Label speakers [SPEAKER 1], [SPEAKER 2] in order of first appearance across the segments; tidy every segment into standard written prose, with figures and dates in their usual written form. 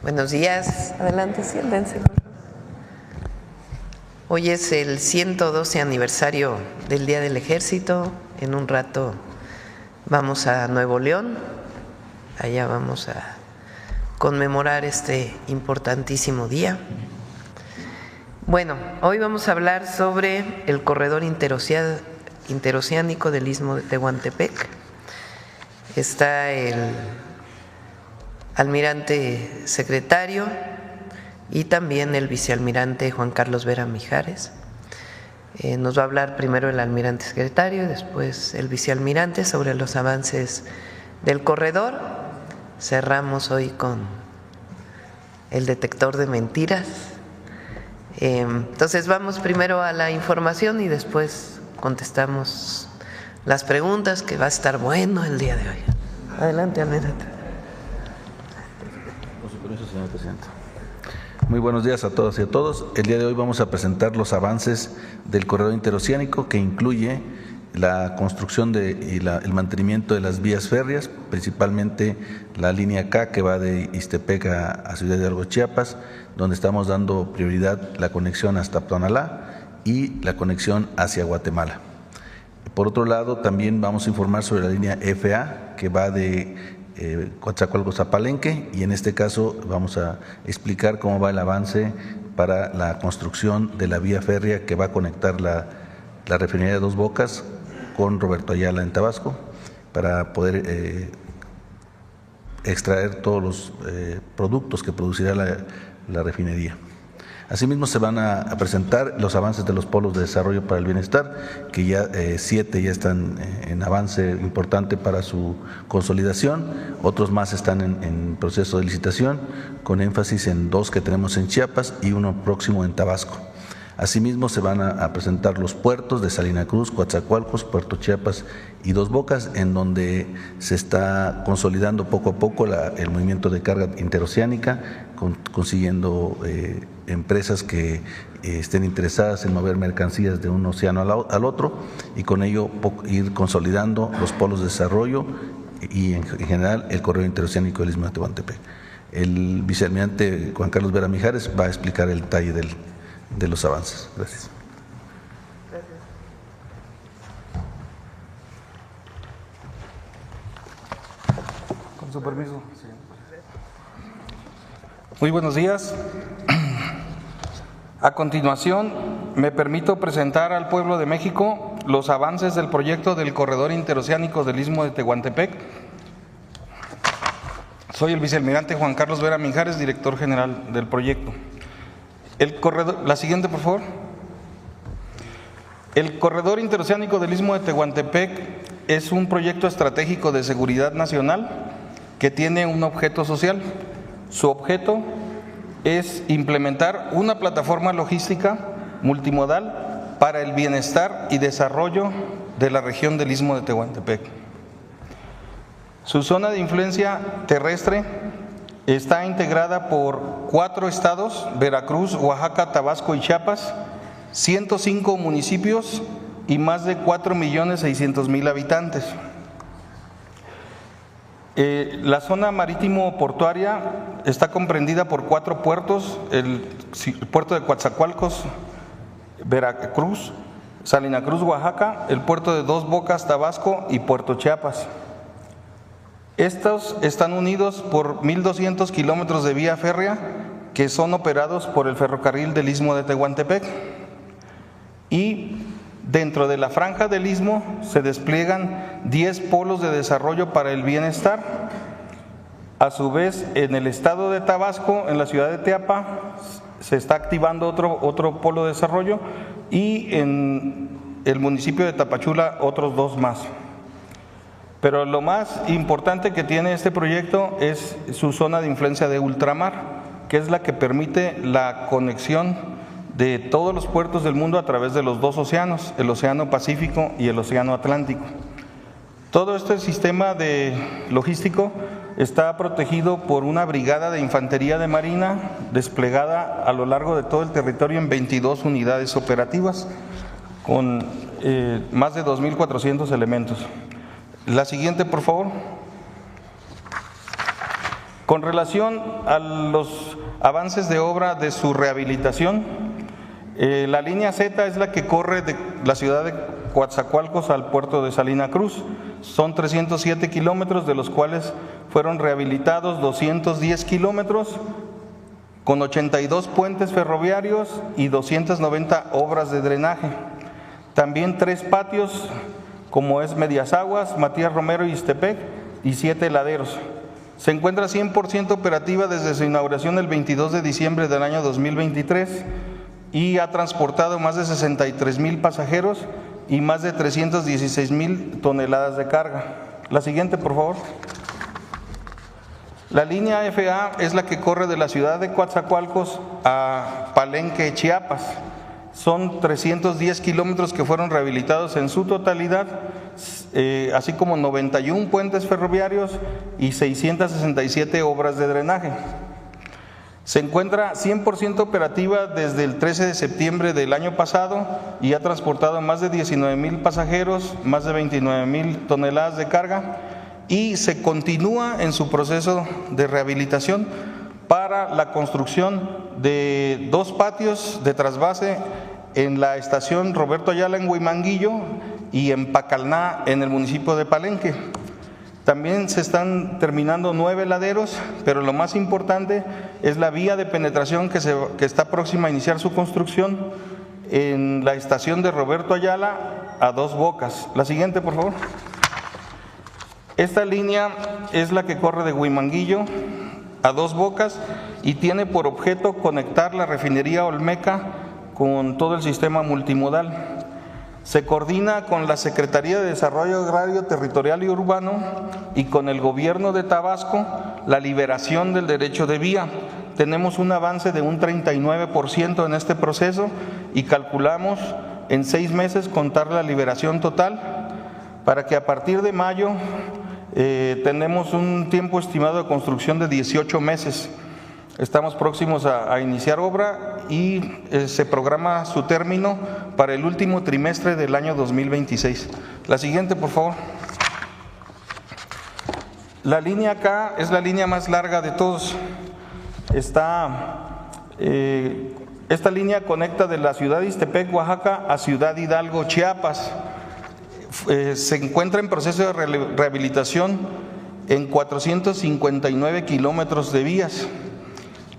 [SPEAKER 1] Buenos días. Adelante, siéntense. Hoy es el 112 aniversario del Día del Ejército. En un rato vamos a Nuevo León. Allá vamos a conmemorar este importantísimo día. Bueno, hoy vamos a hablar sobre el corredor interoceánico del Istmo de Tehuantepec. Está el almirante secretario y también el vicealmirante Juan Carlos Vera Mijares. Nos va a hablar primero el almirante secretario y después el vicealmirante sobre los avances del corredor. Cerramos hoy con el detector de mentiras. Entonces vamos primero a la información y después contestamos las preguntas, que va a estar bueno el día de hoy. Adelante, almirante.
[SPEAKER 2] Con su permiso, señor presidente. Muy buenos días a todas y a todos. El día de hoy vamos a presentar los avances del corredor interoceánico, que incluye la construcción y el mantenimiento de las vías férreas, principalmente la línea K, que va de Ixtepec a Ciudad Hidalgo, Chiapas, donde estamos dando prioridad la conexión hasta Tonalá y la conexión hacia Guatemala. Por otro lado, también vamos a informar sobre la línea FA, que va de Coatzacoalcos a Palenque, y en este caso vamos a explicar cómo va el avance para la construcción de la vía férrea que va a conectar la refinería de Dos Bocas con Roberto Ayala en Tabasco, para poder extraer todos los productos que producirá la refinería. Asimismo, se van a presentar los avances de los polos de desarrollo para el bienestar, que ya 7 ya están en avance importante para su consolidación, otros más están en proceso de licitación, con énfasis en 2 que tenemos en Chiapas y uno próximo en Tabasco. Asimismo, se van a presentar los puertos de Salina Cruz, Coatzacoalcos, Puerto Chiapas y Dos Bocas, en donde se está consolidando poco a poco el movimiento de carga interoceánica, consiguiendo empresas que estén interesadas en mover mercancías de un océano al otro, y con ello ir consolidando los polos de desarrollo y en general el corredor interoceánico del Istmo de Tehuantepec. El vicealmirante Juan Carlos Vera Mijares va a explicar el detalle de los avances. Gracias.
[SPEAKER 3] Con su permiso. Muy buenos días. A continuación, me permito presentar al pueblo de México los avances del proyecto del corredor interoceánico del Istmo de Tehuantepec. Soy el vicealmirante Juan Carlos Vera Mijares, director general del proyecto. La siguiente, por favor. El corredor interoceánico del Istmo de Tehuantepec es un proyecto estratégico de seguridad nacional que tiene un objeto social. Su objeto es implementar una plataforma logística multimodal para el bienestar y desarrollo de la región del Istmo de Tehuantepec. Su zona de influencia terrestre está integrada por 4 estados: Veracruz, Oaxaca, Tabasco y Chiapas, 105 municipios y más de 4.600.000 habitantes. La zona marítimo-portuaria está comprendida por 4 puertos: el puerto de Coatzacoalcos, Veracruz; Salina Cruz, Oaxaca; el puerto de Dos Bocas, Tabasco; y Puerto Chiapas. Estos están unidos por 1.200 kilómetros de vía férrea que son operados por el ferrocarril del Istmo de Tehuantepec. Y dentro de la franja del Istmo se despliegan 10 polos de desarrollo para el bienestar. A su vez, en el estado de Tabasco, en la ciudad de Teapa, se está activando otro polo de desarrollo, y en el municipio de Tapachula otros 2 más. Pero lo más importante que tiene este proyecto es su zona de influencia de ultramar, que es la que permite la conexión de todos los puertos del mundo a través de los 2 océanos, el Océano Pacífico y el Océano Atlántico. Todo este sistema logístico está protegido por una brigada de infantería de marina desplegada a lo largo de todo el territorio en 22 unidades operativas, con más de 2.400 elementos. La siguiente, por favor. Con relación a los avances de obra de su rehabilitación, la línea Z es la que corre de la ciudad de Coatzacoalcos al puerto de Salina Cruz. Son 307 kilómetros, de los cuales fueron rehabilitados 210 kilómetros, con 82 puentes ferroviarios y 290 obras de drenaje. También 3 patios, como es Medias Aguas, Matías Romero y Ixtepec, y 7 laderos. Se encuentra 100% operativa desde su inauguración el 22 de diciembre del año 2023 y ha transportado más de 63,000 pasajeros y más de 316,000 toneladas de carga. La siguiente, por favor. La línea FA es la que corre de la ciudad de Coatzacoalcos a Palenque, Chiapas. Son 310 kilómetros que fueron rehabilitados en su totalidad, así como 91 puentes ferroviarios y 667 obras de drenaje. Se encuentra 100% operativa desde el 13 de septiembre del año pasado y ha transportado más de 19,000 pasajeros, más de 29,000 toneladas de carga, y se continúa en su proceso de rehabilitación para la construcción de 2 patios de trasvase en la estación Roberto Ayala en Huimanguillo y en Pacalná en el municipio de Palenque. También se están terminando 9 laderos, pero lo más importante es la vía de penetración que está próxima a iniciar su construcción en la estación de Roberto Ayala a 2 Bocas. La siguiente, por favor. Esta línea es la que corre de Huimanguillo a 2 Bocas y tiene por objeto conectar la refinería Olmeca con todo el sistema multimodal. Se coordina con la Secretaría de Desarrollo Agrario, Territorial y Urbano y con el Gobierno de Tabasco la liberación del derecho de vía. Tenemos un avance de un 39% en este proceso y calculamos en 6 meses contar la liberación total para que a partir de mayo tenemos un tiempo estimado de construcción de 18 meses. Estamos próximos a iniciar obra y se programa su término para el último trimestre del año 2026. La siguiente, por favor. La línea K es la línea más larga de todos. Esta línea conecta de la ciudad de Ixtepec, Oaxaca, a Ciudad Hidalgo, Chiapas. Se encuentra en proceso de rehabilitación en 459 kilómetros de vías,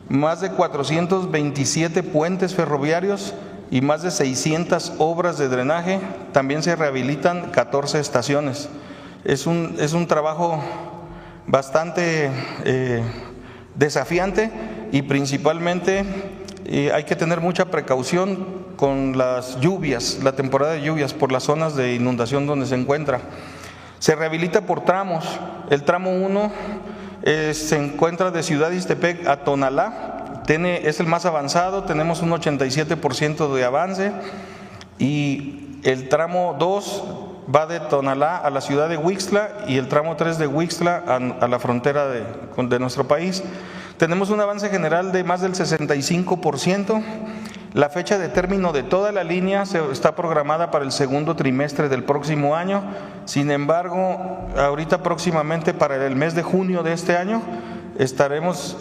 [SPEAKER 3] más de 427 puentes ferroviarios y más de 600 obras de drenaje. También se rehabilitan 14 estaciones. Es un trabajo bastante desafiante y principalmente hay que tener mucha precaución con las lluvias, la temporada de lluvias, por las zonas de inundación donde se encuentra. Se rehabilita por tramos. El tramo 1 se encuentra de Ciudad Ixtepec a Tonalá, es el más avanzado, tenemos un 87% de avance, y el tramo 2 va de Tonalá a la ciudad de Huixtla y el tramo 3 de Huixtla a la frontera de nuestro país. Tenemos un avance general de más del 65%. La fecha de término de toda la línea está programada para el segundo trimestre del próximo año. Sin embargo, ahorita próximamente para el mes de junio de este año estaremos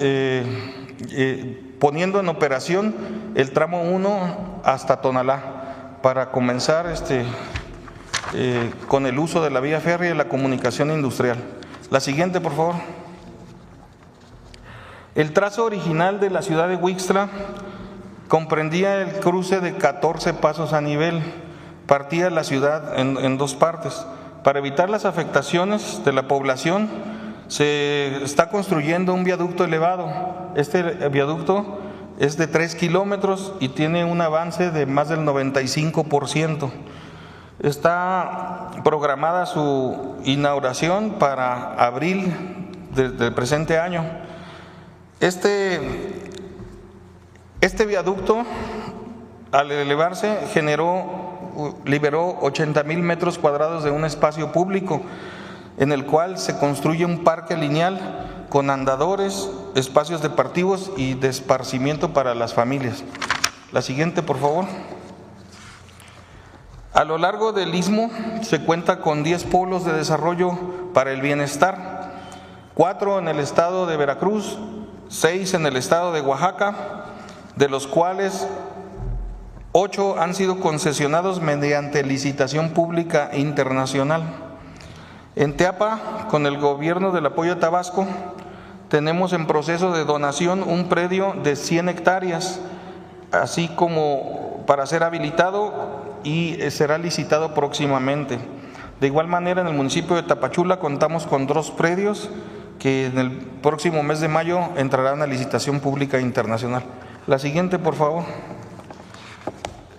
[SPEAKER 3] poniendo en operación el tramo 1 hasta Tonalá para comenzar con el uso de la vía férrea y la comunicación industrial. La siguiente, por favor. El trazo original de la ciudad de Huixtla comprendía el cruce de 14 pasos a nivel. Partía la ciudad en 2 partes. Para evitar las afectaciones de la población, se está construyendo un viaducto elevado. Este viaducto es de 3 kilómetros y tiene un avance de más del 95%. Está programada su inauguración para abril del presente año. Este viaducto, al elevarse, liberó 80,000 metros cuadrados de un espacio público, en el cual se construye un parque lineal con andadores, espacios deportivos y de esparcimiento para las familias. La siguiente, por favor. A lo largo del istmo se cuenta con 10 polos de desarrollo para el bienestar. 4 en el estado de Veracruz, 6 en el estado de Oaxaca, de los cuales 8 han sido concesionados mediante licitación pública internacional. En Teapa, con el gobierno del apoyo a Tabasco, tenemos en proceso de donación un predio de 100 hectáreas, así como para ser habilitado y será licitado próximamente. De igual manera, en el municipio de Tapachula contamos con 2 predios que en el próximo mes de mayo entrarán a licitación pública internacional. La siguiente, por favor.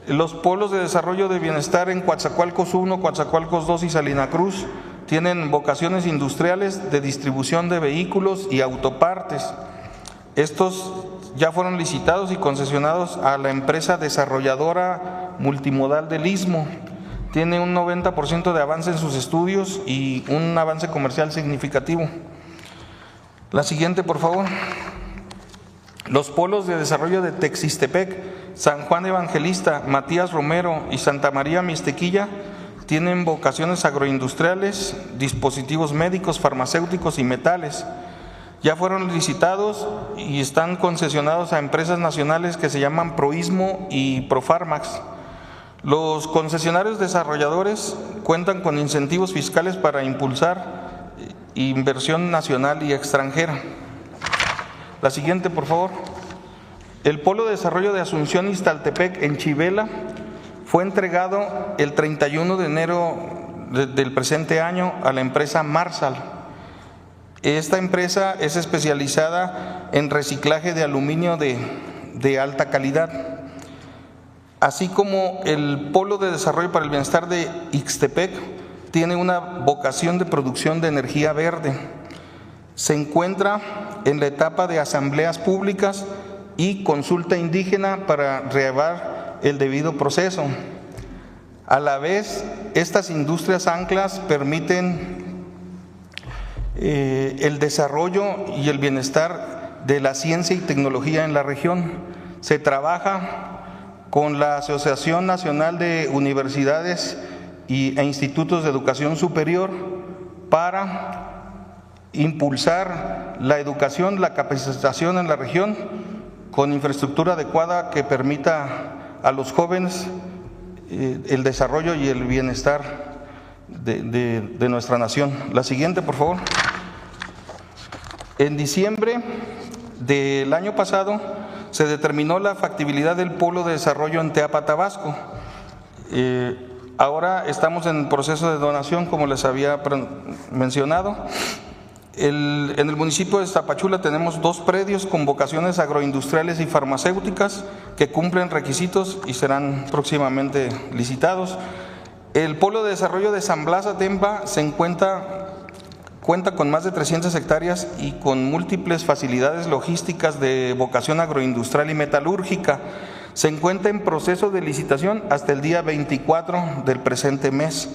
[SPEAKER 3] Los polos de desarrollo de bienestar en Coatzacoalcos 1, Coatzacoalcos 2 y Salina Cruz tienen vocaciones industriales de distribución de vehículos y autopartes. Estos ya fueron licitados y concesionados a la empresa desarrolladora multimodal del Istmo. Tiene un 90% de avance en sus estudios y un avance comercial significativo. La siguiente, por favor. Los polos de desarrollo de Texistepec, San Juan Evangelista, Matías Romero y Santa María Mixtequilla tienen vocaciones agroindustriales, dispositivos médicos, farmacéuticos y metales. Ya fueron licitados y están concesionados a empresas nacionales que se llaman Proismo y Profarmax. Los concesionarios desarrolladores cuentan con incentivos fiscales para impulsar inversión nacional y extranjera. La siguiente, por favor. El Polo de Desarrollo de Asunción Ixtaltepec en Chivela fue entregado el 31 de enero del presente año a la empresa Marsal. Esta empresa es especializada en reciclaje de aluminio de alta calidad. Así como el Polo de Desarrollo para el Bienestar de Ixtepec tiene una vocación de producción de energía verde. Se encuentra en la etapa de asambleas públicas y consulta indígena para llevar el debido proceso. A la vez, estas industrias anclas permiten el desarrollo y el bienestar de la ciencia y tecnología en la región. Se trabaja con la Asociación Nacional de Universidades e Institutos de Educación Superior para impulsar la educación, la capacitación en la región con infraestructura adecuada que permita a los jóvenes el desarrollo y el bienestar de nuestra nación. La siguiente, por favor. En diciembre del año pasado se determinó la factibilidad del Polo de Desarrollo en Teapa, Tabasco. Ahora estamos en proceso de donación, como les había mencionado. En el municipio de Tapachula tenemos 2 predios con vocaciones agroindustriales y farmacéuticas que cumplen requisitos y serán próximamente licitados. El Polo de Desarrollo de San Blas Atempa cuenta con más de 300 hectáreas y con múltiples facilidades logísticas de vocación agroindustrial y metalúrgica. Se encuentra en proceso de licitación hasta el día 24 del presente mes.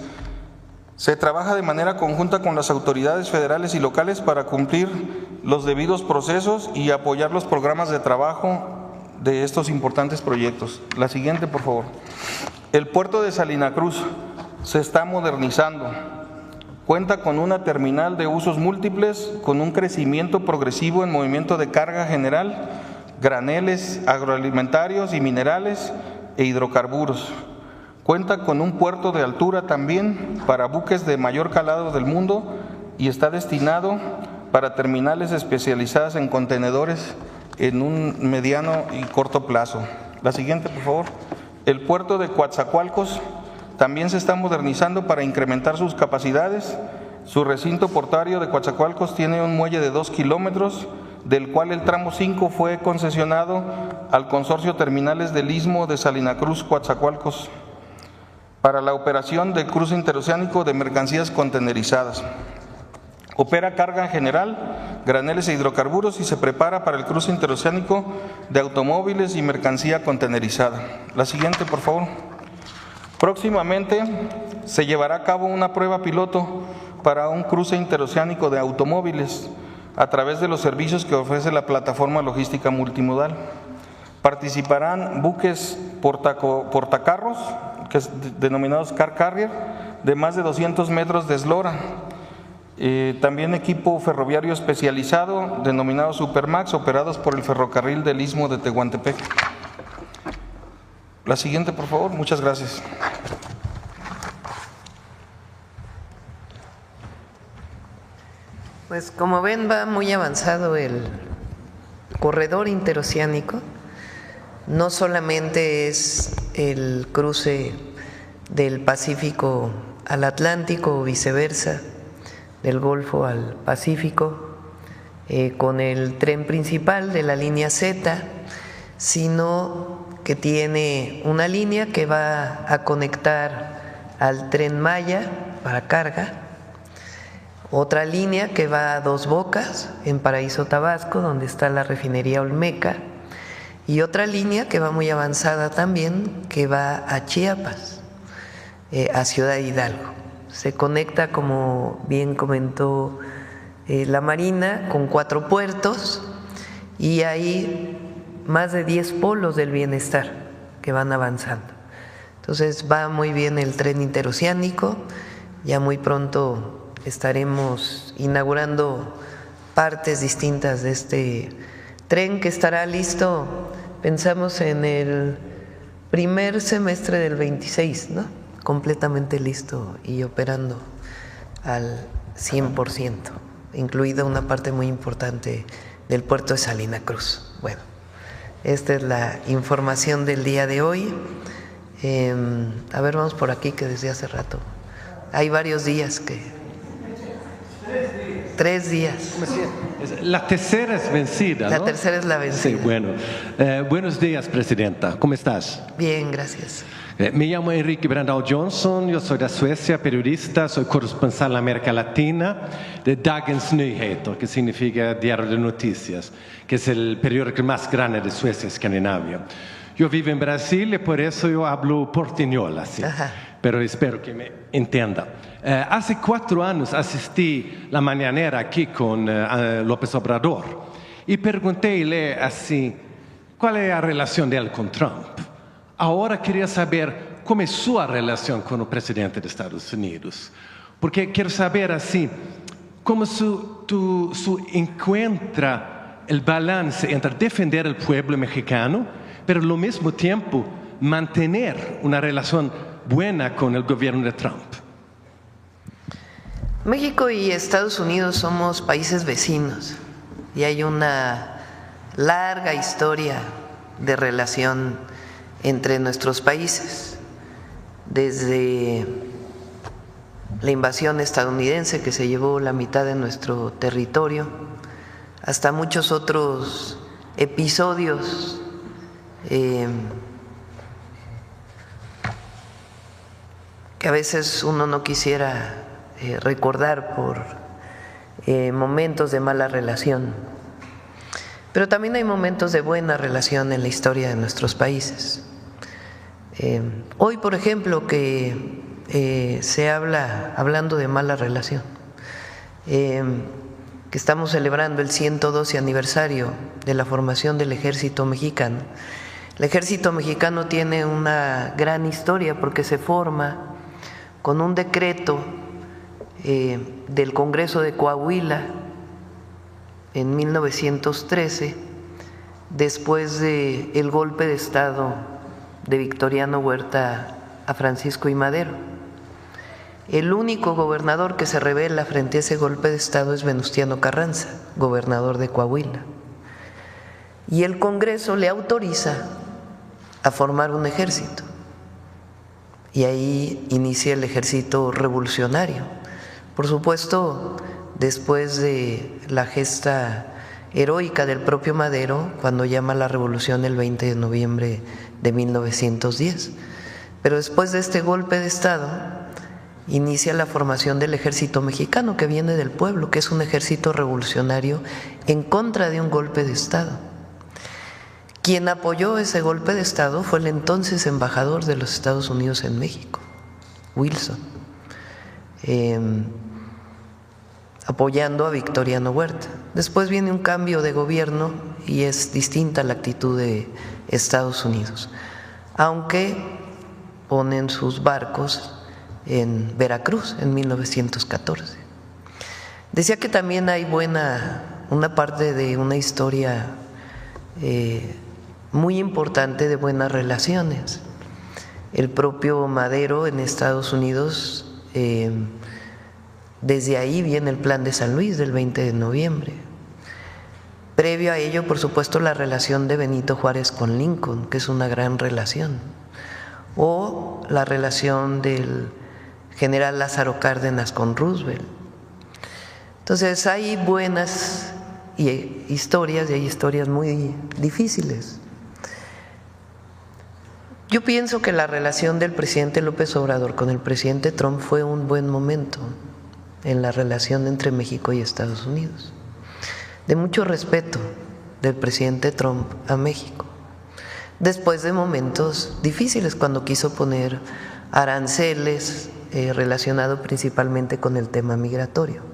[SPEAKER 3] Se trabaja de manera conjunta con las autoridades federales y locales para cumplir los debidos procesos y apoyar los programas de trabajo de estos importantes proyectos. La siguiente, por favor. El puerto de Salina Cruz se está modernizando. Cuenta con una terminal de usos múltiples, con un crecimiento progresivo en movimiento de carga general, graneles agroalimentarios y minerales e hidrocarburos. Cuenta con un puerto de altura también para buques de mayor calado del mundo y está destinado para terminales especializadas en contenedores en un mediano y corto plazo. La siguiente, por favor. El puerto de Coatzacoalcos también se está modernizando para incrementar sus capacidades. Su recinto portuario de Coatzacoalcos tiene un muelle de 2 kilómetros, del cual el tramo 5 fue concesionado al Consorcio Terminales del Istmo de Salina Cruz, Coatzacoalcos, para la operación del cruce interoceánico de mercancías contenerizadas. Opera carga general, graneles e hidrocarburos y se prepara para el cruce interoceánico de automóviles y mercancía contenerizada. La siguiente, por favor. Próximamente se llevará a cabo una prueba piloto para un cruce interoceánico de automóviles a través de los servicios que ofrece la plataforma logística multimodal. Participarán buques portacarros, denominados car carrier, de más de 200 metros de eslora. También equipo ferroviario especializado, denominado Supermax, operados por el Ferrocarril del Istmo de Tehuantepec. La siguiente, por favor. Muchas gracias.
[SPEAKER 1] Pues como ven, va muy avanzado el corredor interoceánico. No solamente es el cruce del Pacífico al Atlántico o viceversa, del Golfo al Pacífico, con el tren principal de la línea Z, sino que tiene una línea que va a conectar al Tren Maya para carga, otra línea que va a Dos Bocas, en Paraíso, Tabasco, donde está la refinería Olmeca, y otra línea que va muy avanzada también, que va a Chiapas, a Ciudad Hidalgo. Se conecta, como bien comentó la Marina, con 4 puertos y hay más de 10 polos del bienestar que van avanzando. Entonces va muy bien el tren interoceánico, ya muy pronto estaremos inaugurando partes distintas de este tren que estará listo, pensamos en el primer semestre del 26, ¿no? Completamente listo y operando al 100%, incluida una parte muy importante del puerto de Salina Cruz. Bueno, esta es la información del día de hoy. A ver, vamos por aquí, que desde hace rato hay varios días que… 3 días.
[SPEAKER 4] La tercera es vencida, ¿no?
[SPEAKER 1] La tercera es la vencida.
[SPEAKER 4] Sí, bueno. Buenos días, Presidenta. ¿Cómo estás?
[SPEAKER 1] Bien, gracias.
[SPEAKER 4] Me llamo Enrique Brandao Johnson, yo soy de Suecia, periodista, soy corresponsal en América Latina de Dagens Nyheter, que significa Diario de Noticias, que es el periódico más grande de Suecia, Escandinavia. Yo vivo en Brasil y por eso yo hablo portuñol, así.
[SPEAKER 1] Ajá.
[SPEAKER 4] Pero espero que me entienda. Hace 4 años asistí la mañanera aquí con López Obrador y preguntéle así, ¿cuál es la relación de él con Trump? Ahora quería saber cómo es su relación con el presidente de Estados Unidos, porque quiero saber así, cómo su encuentra el balance entre defender al pueblo mexicano, pero al mismo tiempo mantener una relación buena con el gobierno de Trump.
[SPEAKER 1] México y Estados Unidos somos países vecinos y hay una larga historia de relación entre nuestros países, desde la invasión estadounidense que se llevó la mitad de nuestro territorio, hasta muchos otros episodios que a veces uno no quisiera recordar por momentos de mala relación. Pero también hay momentos de buena relación en la historia de nuestros países. Hoy, por ejemplo, que se hablando de mala relación, que estamos celebrando el 112 aniversario de la formación del Ejército Mexicano. El Ejército Mexicano tiene una gran historia porque se forma con un decreto del Congreso de Coahuila en 1913, después del golpe de Estado de Victoriano Huerta a Francisco I. Madero. El único gobernador que se rebela frente a ese golpe de Estado es Venustiano Carranza, gobernador de Coahuila. Y el Congreso le autoriza a formar un ejército. Y ahí inicia el ejército revolucionario. Por supuesto, después de la gesta heroica del propio Madero, cuando llama a la revolución el 20 de noviembre de 1910. Pero después de este golpe de Estado, inicia la formación del Ejército Mexicano, que viene del pueblo, que es un ejército revolucionario en contra de un golpe de Estado. Quien apoyó ese golpe de Estado fue el entonces embajador de los Estados Unidos en México, Wilson, apoyando a Victoriano Huerta. Después viene un cambio de gobierno y es distinta la actitud de Estados Unidos, aunque ponen sus barcos en Veracruz en 1914. Decía que también hay una parte de una historia muy importante de buenas relaciones. El propio Madero en Estados Unidos, desde ahí viene el Plan de San Luis del 20 de noviembre. Previo a ello, por supuesto, la relación de Benito Juárez con Lincoln, que es una gran relación, o la relación del general Lázaro Cárdenas con Roosevelt. Entonces hay buenas historias y hay historias muy difíciles. Yo pienso que la relación del presidente López Obrador con el presidente Trump fue un buen momento en la relación entre México y Estados Unidos, de mucho respeto del presidente Trump a México, después de momentos difíciles cuando quiso poner aranceles relacionado principalmente con el tema migratorio.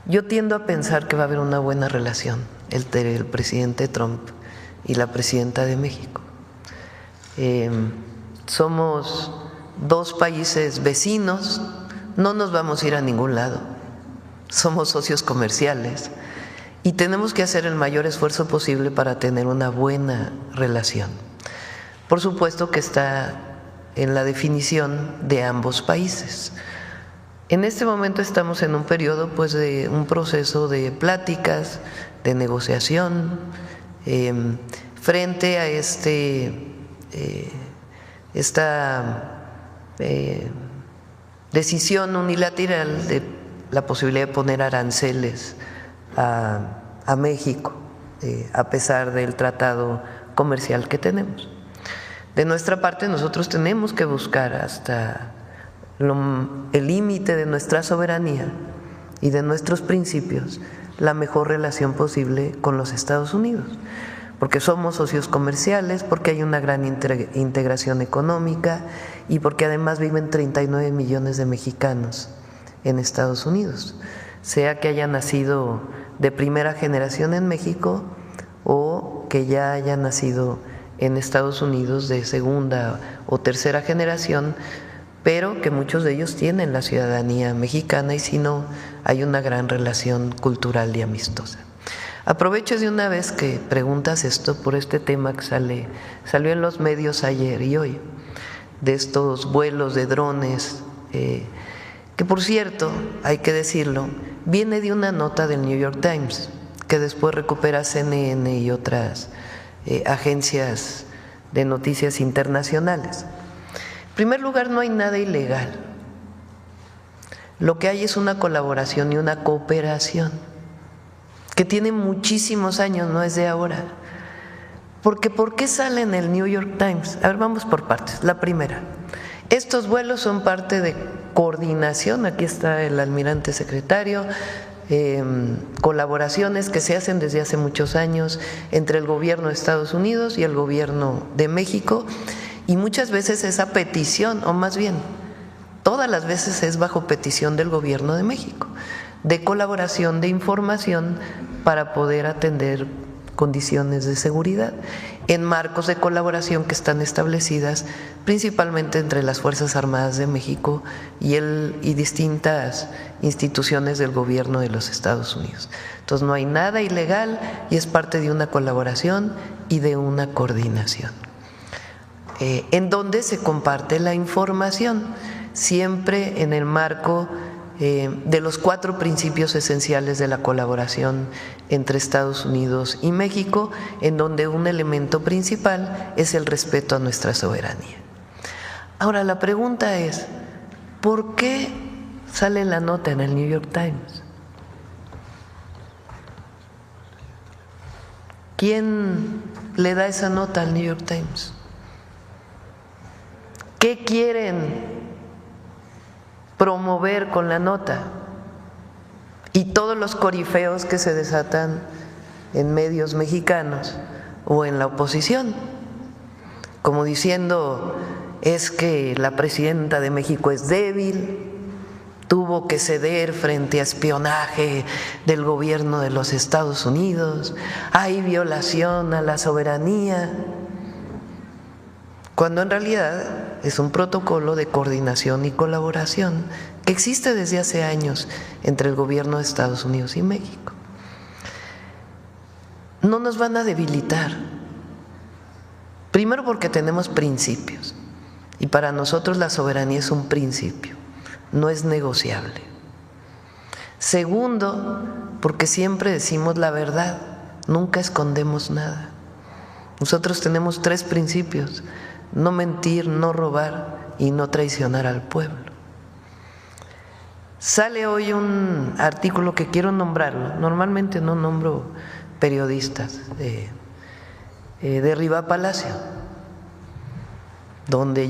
[SPEAKER 1] Yo tiendo a pensar que va a haber una buena relación entre el presidente Trump y la presidenta de México. Somos dos países vecinos, no nos vamos a ir a ningún lado, somos socios comerciales y tenemos que hacer el mayor esfuerzo posible para tener una buena relación. Por supuesto que está en la definición de ambos países. En este momento estamos en un periodo pues de un proceso de pláticas, de negociación, frente a esta decisión unilateral de la posibilidad de poner aranceles a México, a pesar del tratado comercial que tenemos. De nuestra parte, nosotros tenemos que buscar hasta el límite de nuestra soberanía y de nuestros principios la mejor relación posible con los Estados Unidos, porque somos socios comerciales, porque hay una gran integración económica y porque además viven 39 millones de mexicanos en Estados Unidos, sea que hayan nacido de primera generación en México o que ya hayan nacido en Estados Unidos de segunda o tercera generación, pero que muchos de ellos tienen la ciudadanía mexicana y si no, hay una gran relación cultural y amistosa. Aprovecho de una vez que preguntas esto por este tema que salió en los medios ayer y hoy, de estos vuelos de drones, que por cierto, hay que decirlo, viene de una nota del New York Times, que después recupera CNN y otras agencias de noticias internacionales. En primer lugar, no hay nada ilegal. Lo que hay es una colaboración y una cooperación que tiene muchísimos años, no es de ahora. Porque ¿por qué sale en el New York Times? A ver, vamos por partes. La primera, estos vuelos son parte de coordinación, aquí está el almirante secretario, colaboraciones que se hacen desde hace muchos años entre el gobierno de Estados Unidos y el gobierno de México, y muchas veces esa petición, o más bien, todas las veces es bajo petición del gobierno de México, de colaboración, de información para poder atender condiciones de seguridad en marcos de colaboración que están establecidas principalmente entre las Fuerzas Armadas de México y distintas instituciones del gobierno de los Estados Unidos. Entonces no hay nada ilegal y es parte de una colaboración y de una coordinación, en donde se comparte la información, siempre en el marco de los 4 principios esenciales de la colaboración entre Estados Unidos y México, en donde un elemento principal es el respeto a nuestra soberanía. Ahora, la pregunta es, ¿por qué sale la nota en el New York Times? ¿Quién le da esa nota al New York Times? ¿Qué quieren promover con la nota? Y todos los corifeos que se desatan en medios mexicanos o en la oposición, como diciendo, es que la presidenta de México es débil, tuvo que ceder frente a espionaje del gobierno de los Estados Unidos, hay violación a la soberanía, cuando en realidad es un protocolo de coordinación y colaboración que existe desde hace años entre el gobierno de Estados Unidos y México. No nos van a debilitar. Primero porque tenemos principios y para nosotros la soberanía es un principio, no es negociable. Segundo, porque siempre decimos la verdad, nunca escondemos nada. Nosotros tenemos 3 principios: no mentir, no robar y no traicionar al pueblo. Sale hoy un artículo que quiero nombrarlo, normalmente no nombro periodistas, de Riva Palacio, donde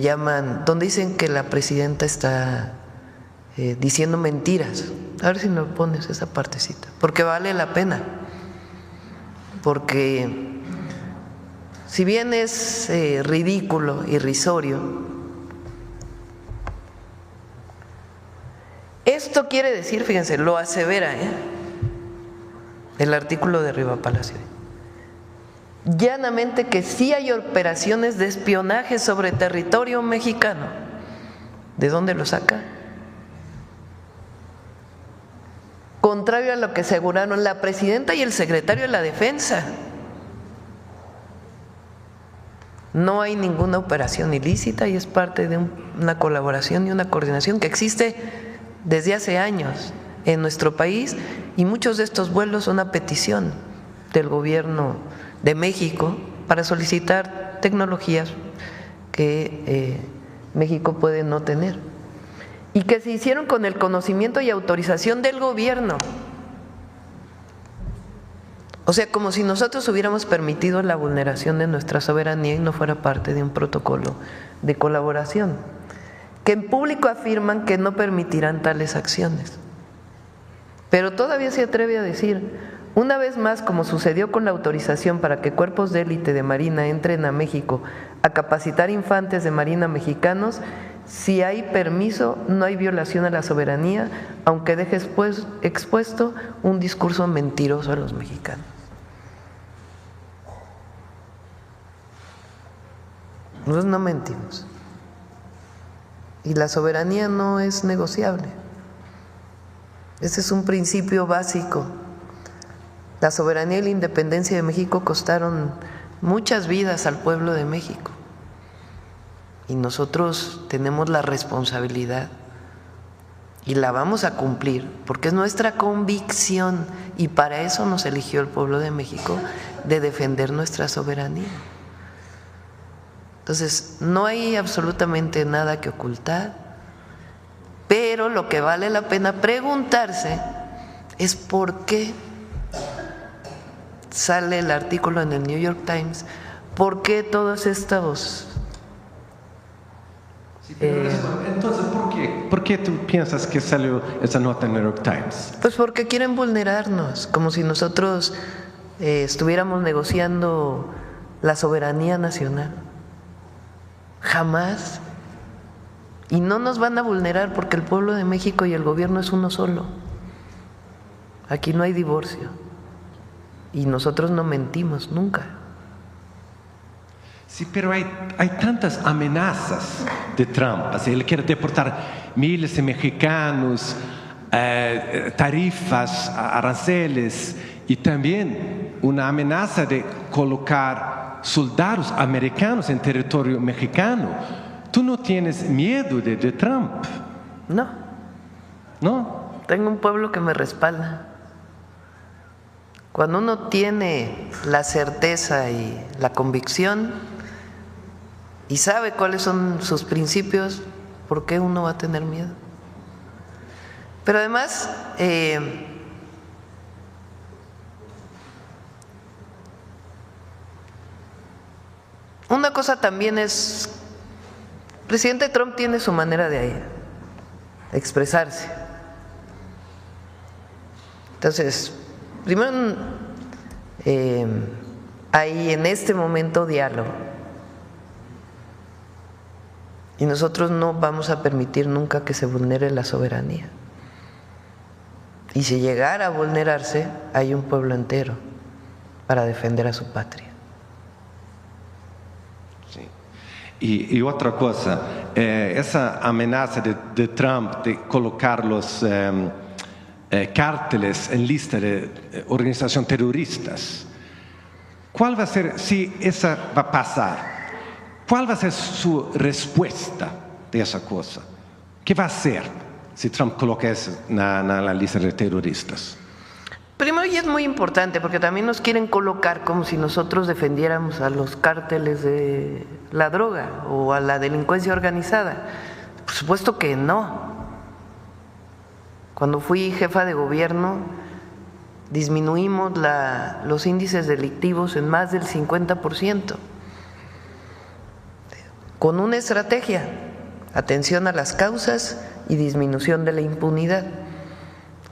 [SPEAKER 1] dicen que la presidenta está diciendo mentiras. A ver si nos pones esa partecita, porque vale la pena, porque si bien es ridículo, irrisorio, esto quiere decir, fíjense, lo asevera el artículo de Riva Palacio, llanamente que sí hay operaciones de espionaje sobre territorio mexicano. ¿De dónde lo saca? Contrario a lo que aseguraron la presidenta y el secretario de la Defensa. No hay ninguna operación ilícita y es parte de una colaboración y una coordinación que existe desde hace años en nuestro país, y muchos de estos vuelos son a petición del gobierno de México para solicitar tecnologías que México puede no tener y que se hicieron con el conocimiento y autorización del gobierno. O sea, como si nosotros hubiéramos permitido la vulneración de nuestra soberanía y no fuera parte de un protocolo de colaboración, que en público afirman que no permitirán tales acciones. Pero todavía se atreve a decir, una vez más, como sucedió con la autorización para que cuerpos de élite de Marina entren a México a capacitar infantes de Marina mexicanos, si hay permiso, no hay violación a la soberanía, aunque deje expuesto un discurso mentiroso a los mexicanos. Nosotros no mentimos. Y la soberanía no es negociable. Ese es un principio básico. La soberanía y la independencia de México costaron muchas vidas al pueblo de México. Y nosotros tenemos la responsabilidad y la vamos a cumplir, porque es nuestra convicción, y para eso nos eligió el pueblo de México, de defender nuestra soberanía. Entonces, no hay absolutamente nada que ocultar, pero lo que vale la pena preguntarse es por qué sale el artículo en el New York Times, por qué todos estos…
[SPEAKER 4] Entonces, ¿por qué tú piensas que salió esa nota en el New York Times?
[SPEAKER 1] Pues porque quieren vulnerarnos, como si nosotros estuviéramos negociando la soberanía nacional. Jamás. Y no nos van a vulnerar porque el pueblo de México y el gobierno es uno solo. Aquí no hay divorcio. Y nosotros no mentimos nunca.
[SPEAKER 4] Sí, pero hay tantas amenazas de Trump. Así, él quiere deportar miles de mexicanos, tarifas, aranceles, y también una amenaza de colocar soldados americanos en territorio mexicano. ¿Tú no tienes miedo de Trump?
[SPEAKER 1] No.
[SPEAKER 4] ¿No?
[SPEAKER 1] Tengo un pueblo que me respalda. Cuando uno tiene la certeza y la convicción y sabe cuáles son sus principios, ¿por qué uno va a tener miedo? Pero además, una cosa también es, el presidente Trump tiene su manera de expresarse. Entonces, primero hay en este momento diálogo y nosotros no vamos a permitir nunca que se vulnere la soberanía. Y si llegara a vulnerarse, hay un pueblo entero para defender a su patria.
[SPEAKER 4] Sí. Y otra cosa, esa amenaza de Trump de colocar los cárteles en lista de organización terroristas, ¿cuál va a ser, si esa va a pasar, cuál va a ser su respuesta de esa cosa? ¿Qué va a hacer si Trump coloca eso en la lista de terroristas?
[SPEAKER 1] Primero, y es muy importante, porque también nos quieren colocar como si nosotros defendiéramos a los cárteles de la droga o a la delincuencia organizada. Por supuesto que no. Cuando fui jefa de gobierno, disminuimos los índices delictivos en más del 50%, con una estrategia: atención a las causas y disminución de la impunidad,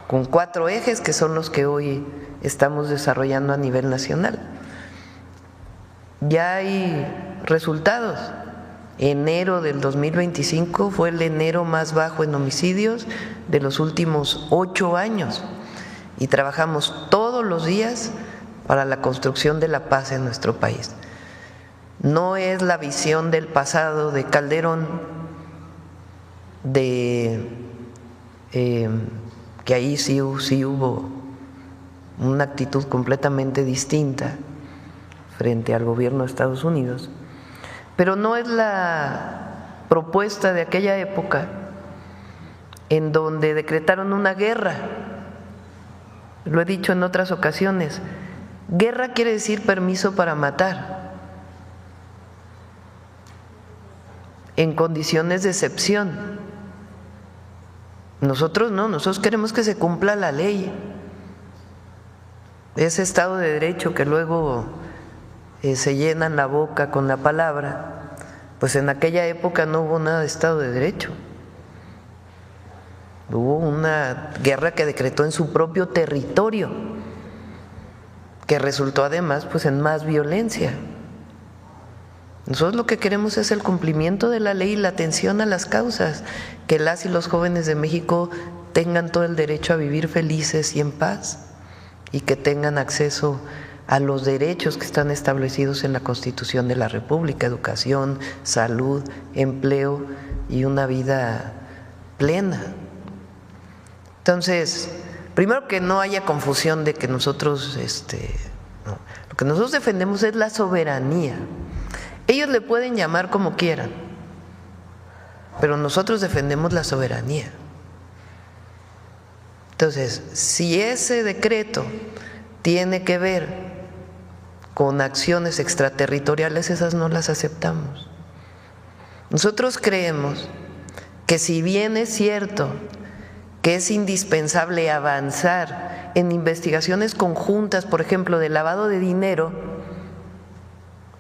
[SPEAKER 1] con 4 ejes que son los que hoy estamos desarrollando a nivel nacional. Ya hay resultados. Enero del 2025 fue el enero más bajo en homicidios de los últimos 8 años y trabajamos todos los días para la construcción de la paz en nuestro país. No es la visión del pasado de Calderón, que ahí sí hubo una actitud completamente distinta frente al gobierno de Estados Unidos, pero no es la propuesta de aquella época en donde decretaron una guerra. Lo he dicho en otras ocasiones, guerra quiere decir permiso para matar, en condiciones de excepción. Nosotros no, nosotros queremos que se cumpla la ley. Ese Estado de Derecho que luego se llenan la boca con la palabra, pues en aquella época no hubo nada de Estado de Derecho. Hubo una guerra que decretó en su propio territorio, que resultó además pues en más violencia. Nosotros lo que queremos es el cumplimiento de la ley y la atención a las causas, que las y los jóvenes de México tengan todo el derecho a vivir felices y en paz, y que tengan acceso a los derechos que están establecidos en la Constitución de la República: educación, salud, empleo y una vida plena. Entonces, primero, que no haya confusión de que nosotros, no. Lo que nosotros defendemos es la soberanía. Ellos le pueden llamar como quieran, pero nosotros defendemos la soberanía. Entonces, si ese decreto tiene que ver con acciones extraterritoriales, esas no las aceptamos. Nosotros creemos que, si bien es cierto que es indispensable avanzar en investigaciones conjuntas, por ejemplo, de lavado de dinero,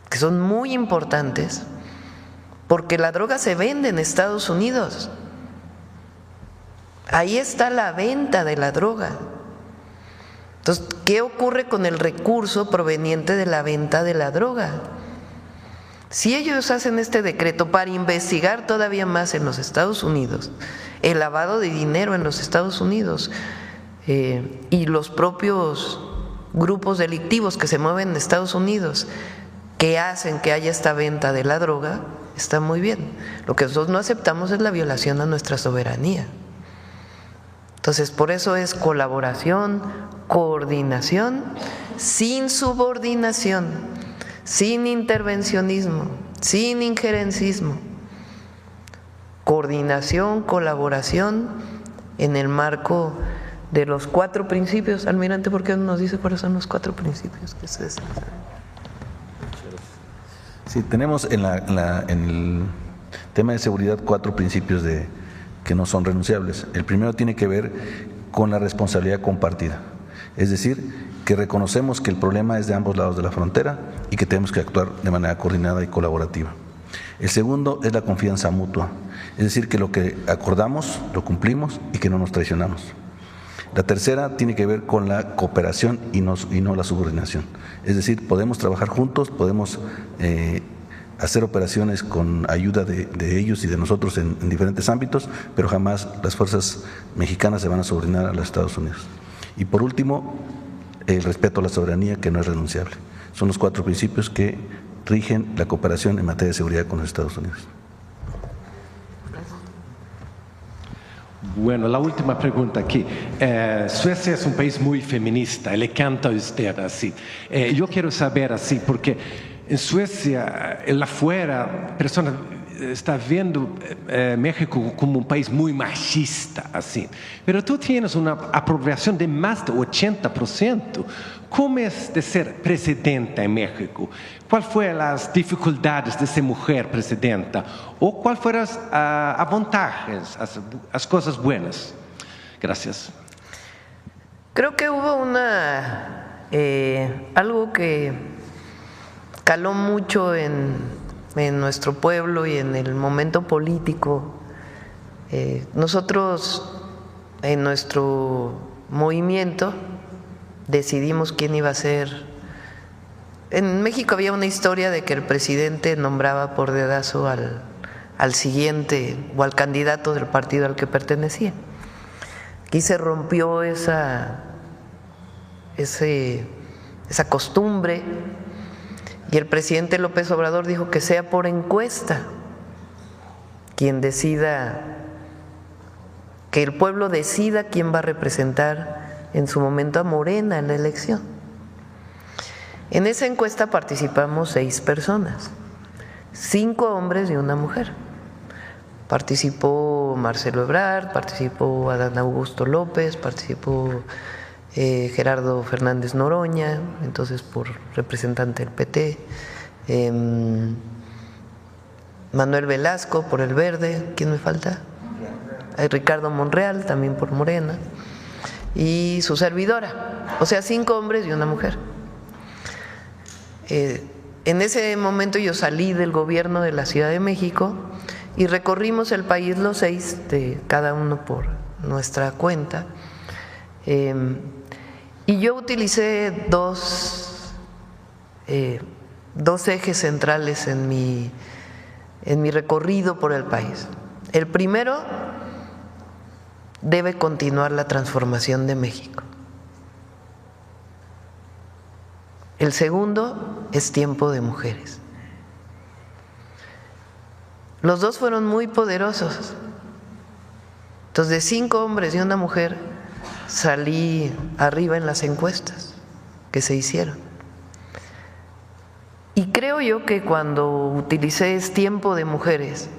[SPEAKER 1] que son muy importantes, porque la droga se vende en Estados Unidos. Ahí está la venta de la droga. Entonces, ¿qué ocurre con el recurso proveniente de la venta de la droga? Si ellos hacen este decreto para investigar todavía más en los Estados Unidos el lavado de dinero en los Estados Unidos y los propios grupos delictivos que se mueven en Estados Unidos, que hacen que haya esta venta de la droga, está muy bien. Lo que nosotros no aceptamos es la violación a nuestra soberanía. Entonces, por eso es colaboración, coordinación, sin subordinación, sin intervencionismo, sin injerencismo. Coordinación, colaboración en el marco de los 4 principios. Almirante, ¿por qué no nos dice cuáles son los 4 principios que se desean?
[SPEAKER 2] Sí, tenemos en el tema de seguridad 4 principios que no son renunciables. El primero tiene que ver con la responsabilidad compartida, es decir, que reconocemos que el problema es de ambos lados de la frontera y que tenemos que actuar de manera coordinada y colaborativa. El segundo es la confianza mutua, es decir, que lo que acordamos lo cumplimos y que no nos traicionamos. La tercera tiene que ver con la cooperación y no la subordinación. Es decir, podemos trabajar juntos, podemos hacer operaciones con ayuda de ellos y de nosotros en diferentes ámbitos, pero jamás las fuerzas mexicanas se van a subordinar a los Estados Unidos. Y por último, el respeto a la soberanía, que no es renunciable. Son los 4 principios que rigen la cooperación en materia de seguridad con los Estados Unidos.
[SPEAKER 4] Bueno, la última pregunta aquí. Suecia es un país muy feminista, le canta a usted así. Yo quiero saber así, porque en Suecia, en la afuera, personas están viendo México como un país muy machista, así. Pero tú tienes una aprobación de más de 80%. ¿Cómo es de ser presidenta en México? ¿Cuáles fueron las dificultades de ser mujer presidenta? ¿O cuáles fueron los avantajes, las cosas buenas? Gracias.
[SPEAKER 1] Creo que hubo algo que caló mucho en nuestro pueblo y en el momento político. Nosotros en nuestro movimiento decidimos quién iba a ser. En México había una historia de que el presidente nombraba por dedazo al siguiente o al candidato del partido al que pertenecía. Aquí se rompió esa costumbre y el presidente López Obrador dijo que sea por encuesta quien decida, que el pueblo decida quién va a representar en su momento a Morena en la elección. En esa encuesta participamos 6 personas, 5 hombres y una mujer. Participó Marcelo Ebrard, participó Adán Augusto López, participó Gerardo Fernández Noroña, entonces por representante del PT, Manuel Velasco por el Verde, ¿quién me falta? Ricardo Monreal, también por Morena, y su servidora, o sea, 5 hombres y una mujer. En ese momento yo salí del gobierno de la Ciudad de México y recorrimos el país los 6, cada uno por nuestra cuenta, y yo utilicé dos ejes centrales en mi recorrido por el país. El primero, debe continuar la transformación de México. El segundo es tiempo de mujeres. Los dos fueron muy poderosos. Entonces, de 5 hombres y una mujer, salí arriba en las encuestas que se hicieron. Y creo yo que cuando utilicé es tiempo de mujeres,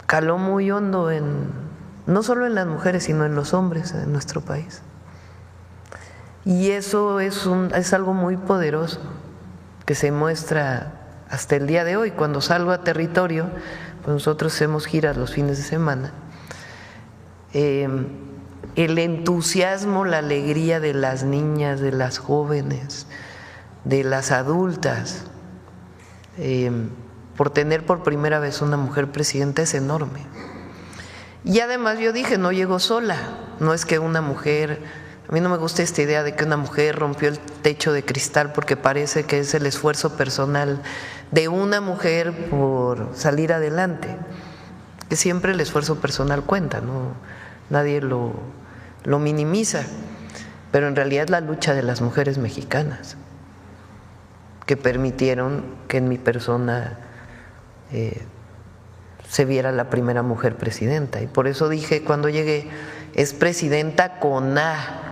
[SPEAKER 1] caló muy hondo no solo en las mujeres, sino en los hombres en nuestro país. Y eso es algo muy poderoso que se muestra hasta el día de hoy. Cuando salgo a territorio, pues nosotros hacemos giras los fines de semana, el entusiasmo, la alegría de las niñas, de las jóvenes, de las adultas, por tener por primera vez una mujer presidenta es enorme. Y además yo dije, no llegó sola, no es que una mujer… A mí no me gusta esta idea de que una mujer rompió el techo de cristal, porque parece que es el esfuerzo personal de una mujer por salir adelante, que siempre el esfuerzo personal cuenta, ¿no? Nadie lo minimiza, pero en realidad es la lucha de las mujeres mexicanas que permitieron que en mi persona se viera la primera mujer presidenta. Y por eso dije cuando llegué, es presidenta con A.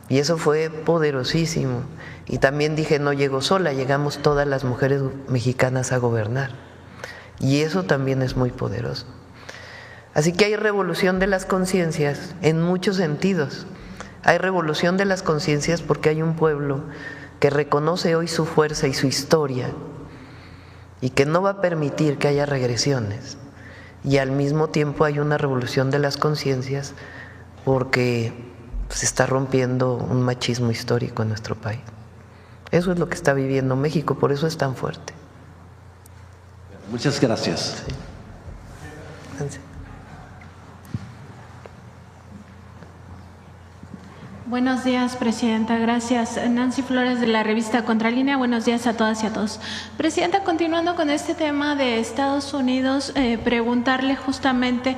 [SPEAKER 1] Y eso fue poderosísimo. Y también dije, no llegó sola, llegamos todas las mujeres mexicanas a gobernar. Y eso también es muy poderoso. Así que hay revolución de las conciencias en muchos sentidos. Hay revolución de las conciencias porque hay un pueblo que reconoce hoy su fuerza y su historia y que no va a permitir que haya regresiones. Y al mismo tiempo hay una revolución de las conciencias porque se está rompiendo un machismo histórico en nuestro país. Eso es lo que está viviendo México, por eso es tan fuerte.
[SPEAKER 4] Muchas gracias.
[SPEAKER 1] Sí.
[SPEAKER 5] Buenos días, Presidenta. Gracias. Nancy Flores, de la revista Contralínea. Buenos días a todas y a todos. Presidenta, continuando con este tema de Estados Unidos, preguntarle justamente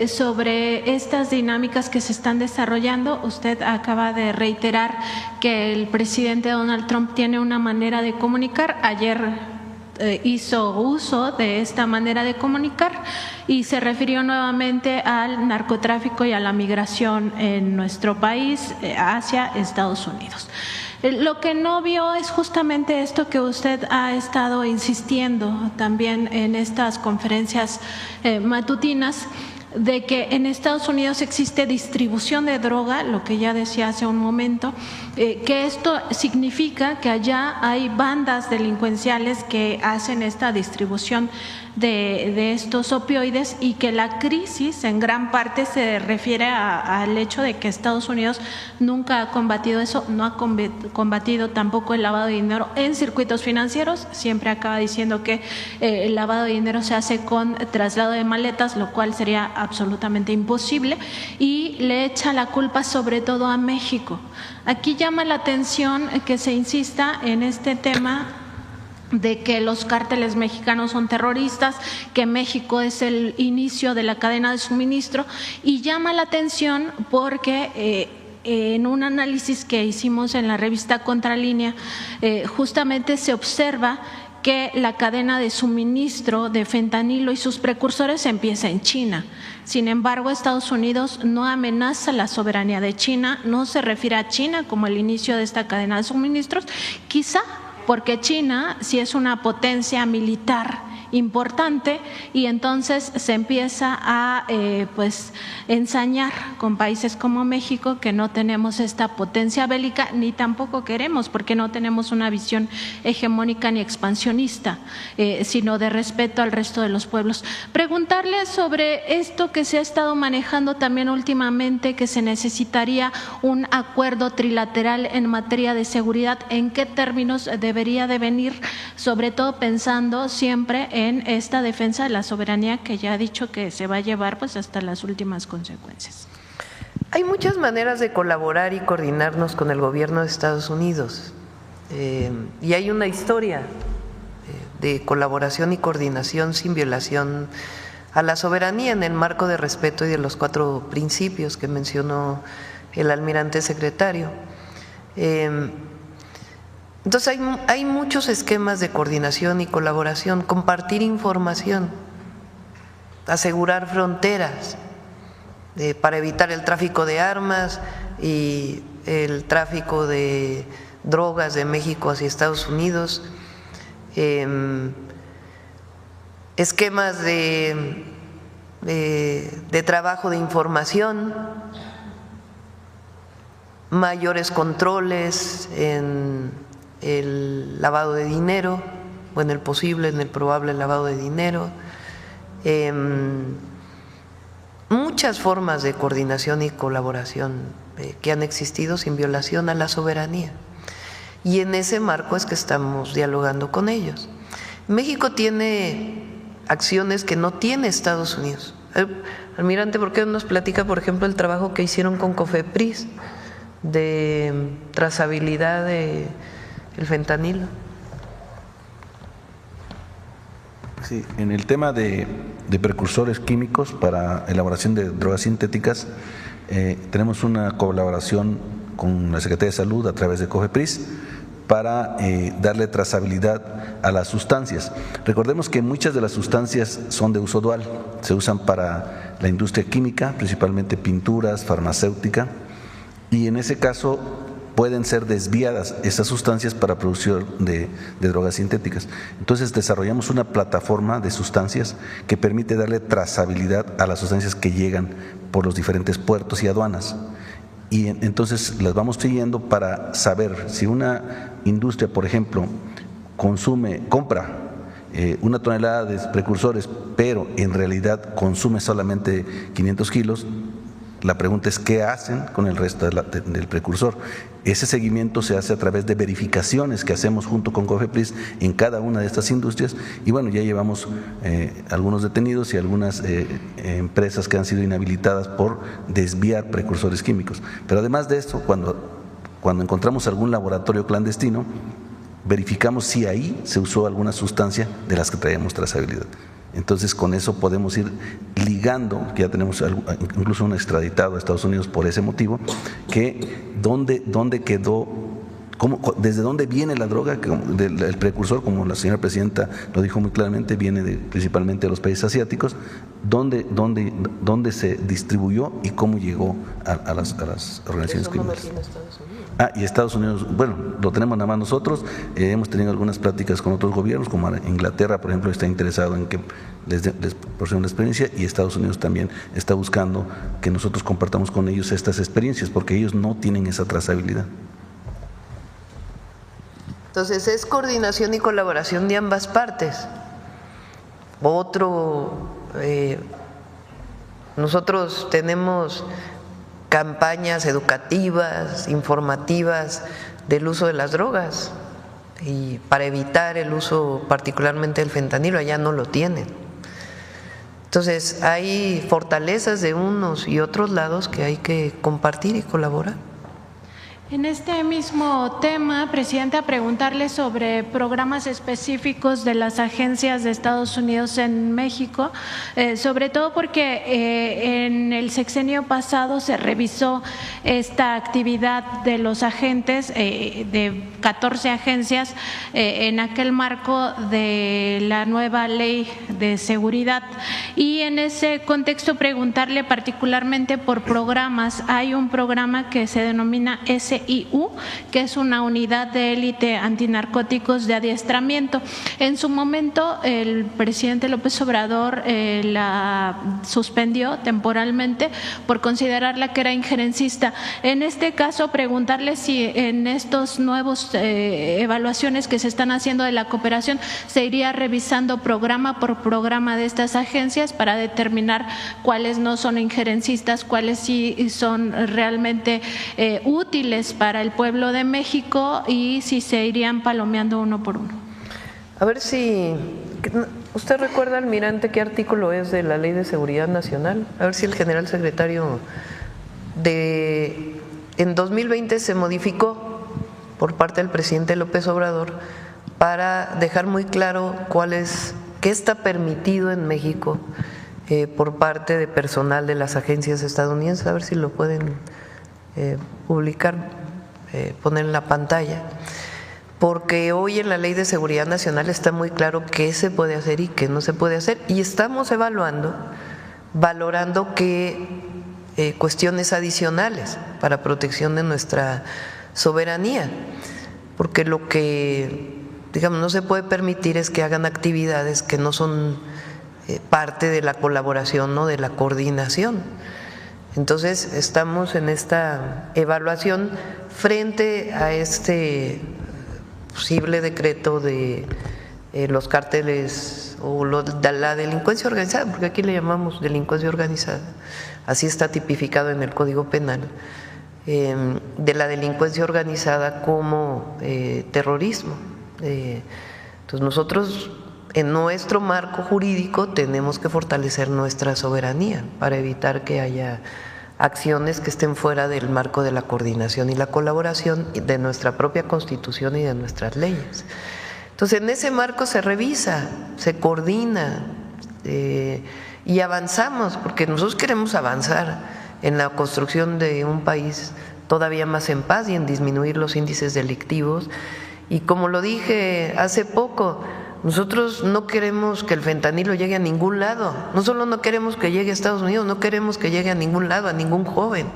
[SPEAKER 5] sobre estas dinámicas que se están desarrollando. Usted acaba de reiterar que el presidente Donald Trump tiene una manera de comunicar. Ayer hizo uso de esta manera de comunicar y se refirió nuevamente al narcotráfico y a la migración en nuestro país hacia Estados Unidos. Lo que no vio es justamente esto que usted ha estado insistiendo también en estas conferencias matutinas, de que en Estados Unidos existe distribución de droga, lo que ya decía hace un momento, que esto significa que allá hay bandas delincuenciales que hacen esta distribución de estos opioides y que la crisis en gran parte se refiere al hecho de que Estados Unidos nunca ha combatido eso, no ha combatido tampoco el lavado de dinero en circuitos financieros, siempre acaba diciendo que el lavado de dinero se hace con traslado de maletas, lo cual sería absolutamente imposible, y le echa la culpa sobre todo a México. Aquí llama la atención que se insista en este tema de que los cárteles mexicanos son terroristas, que México es el inicio de la cadena de suministro, y llama la atención porque en un análisis que hicimos en la revista Contralínea, justamente se observa que la cadena de suministro de fentanilo y sus precursores empieza en China. Sin embargo, Estados Unidos no amenaza la soberanía de China, no se refiere a China como el inicio de esta cadena de suministros, quizá porque China sí es una potencia militar importante y entonces se empieza a ensañar con países como México, que no tenemos esta potencia bélica ni tampoco queremos, porque no tenemos una visión hegemónica ni expansionista, sino de respeto al resto de los pueblos. Preguntarle sobre esto que se ha estado manejando también últimamente, que se necesitaría un acuerdo trilateral en materia de seguridad, ¿en qué términos debería de venir? Sobre todo pensando siempre en esta defensa de la soberanía que ya ha dicho que se va a llevar hasta las últimas consecuencias.
[SPEAKER 1] Hay muchas maneras de colaborar y coordinarnos con el gobierno de Estados Unidos y hay una historia de colaboración y coordinación sin violación a la soberanía en el marco de respeto y de los 4 principios que mencionó el almirante secretario. Entonces hay muchos esquemas de coordinación y colaboración, compartir información, asegurar fronteras para evitar el tráfico de armas y el tráfico de drogas de México hacia Estados Unidos, esquemas de trabajo de información, mayores controles en el lavado de dinero, o en el posible, en el probable lavado de dinero, muchas formas de coordinación y colaboración que han existido sin violación a la soberanía. Y en ese marco es que estamos dialogando con ellos. México tiene acciones que no tiene Estados Unidos. Almirante, ¿por qué no nos platica, por ejemplo, el trabajo que hicieron con COFEPRIS de trazabilidad de el fentanilo?
[SPEAKER 2] Sí, en el tema de precursores químicos para elaboración de drogas sintéticas, tenemos una colaboración con la Secretaría de Salud a través de COFEPRIS para darle trazabilidad a las sustancias. Recordemos que muchas de las sustancias son de uso dual, se usan para la industria química, principalmente pinturas, farmacéutica, y en ese caso pueden ser desviadas esas sustancias para producción de drogas sintéticas. Entonces desarrollamos una plataforma de sustancias que permite darle trazabilidad a las sustancias que llegan por los diferentes puertos y aduanas. Y entonces las vamos siguiendo para saber si una industria, por ejemplo, compra una tonelada de precursores, pero en realidad consume solamente 500 kilos, La pregunta es qué hacen con el resto del precursor. Ese seguimiento se hace a través de verificaciones que hacemos junto con COFEPRIS en cada una de estas industrias y bueno, ya llevamos algunos detenidos y algunas empresas que han sido inhabilitadas por desviar precursores químicos. Pero además de esto, cuando encontramos algún laboratorio clandestino, verificamos si ahí se usó alguna sustancia de las que traemos trazabilidad. Entonces con eso podemos ir ligando, que ya tenemos incluso un extraditado a Estados Unidos por ese motivo, que dónde quedó, desde dónde viene la droga, el precursor, como la señora presidenta lo dijo muy claramente, viene principalmente de los países asiáticos, dónde se distribuyó y cómo llegó a las organizaciones criminales. Y Estados Unidos, bueno, lo tenemos nada más nosotros, hemos tenido algunas pláticas con otros gobiernos, como Inglaterra, por ejemplo, está interesado en que les proporcionen la experiencia y Estados Unidos también está buscando que nosotros compartamos con ellos estas experiencias, porque ellos no tienen esa trazabilidad.
[SPEAKER 1] Entonces es coordinación y colaboración de ambas partes. Nosotros tenemos campañas educativas, informativas del uso de las drogas y para evitar el uso particularmente del fentanilo, allá no lo tienen. Entonces hay fortalezas de unos y otros lados que hay que compartir y colaborar.
[SPEAKER 5] En este mismo tema, Presidenta, preguntarle sobre programas específicos de las agencias de Estados Unidos en México, sobre todo porque en el sexenio pasado se revisó esta actividad de los agentes, de 14 agencias, en aquel marco de la nueva ley de seguridad. Y en ese contexto preguntarle particularmente por programas. Hay un programa que se denomina SIU, que es una unidad de élite antinarcóticos de adiestramiento. En su momento el presidente López Obrador la suspendió temporalmente por considerarla que era injerencista. En este caso, preguntarle si en estos nuevos evaluaciones que se están haciendo de la cooperación se iría revisando programa por programa de estas agencias para determinar cuáles no son injerencistas, cuáles sí son realmente útiles para el pueblo de México y si se irían palomeando uno por uno.
[SPEAKER 1] A ver si usted recuerda, almirante, qué artículo es de la Ley de Seguridad Nacional. A ver si el general secretario en 2020 se modificó por parte del presidente López Obrador para dejar muy claro qué está permitido en México por parte de personal de las agencias estadounidenses. A ver si lo pueden publicar, poner en la pantalla, porque hoy en la Ley de Seguridad Nacional está muy claro qué se puede hacer y qué no se puede hacer, y estamos valorando qué cuestiones adicionales para protección de nuestra soberanía, porque lo que, digamos, no se puede permitir es que hagan actividades que no son parte de la colaboración o de la coordinación. Entonces estamos en esta evaluación frente a este posible decreto de los cárteles o de la delincuencia organizada, porque aquí le llamamos delincuencia organizada, así está tipificado en el Código Penal, de la delincuencia organizada como terrorismo. Entonces nosotros en nuestro marco jurídico tenemos que fortalecer nuestra soberanía para evitar que haya acciones que estén fuera del marco de la coordinación y la colaboración de nuestra propia Constitución y de nuestras leyes. Entonces, en ese marco se revisa, se coordina y avanzamos, porque nosotros queremos avanzar en la construcción de un país todavía más en paz y en disminuir los índices delictivos. Y como lo dije hace poco, nosotros no queremos que el fentanilo llegue a ningún lado, no solo no queremos que llegue a Estados Unidos, no queremos que llegue a ningún lado, a ningún joven,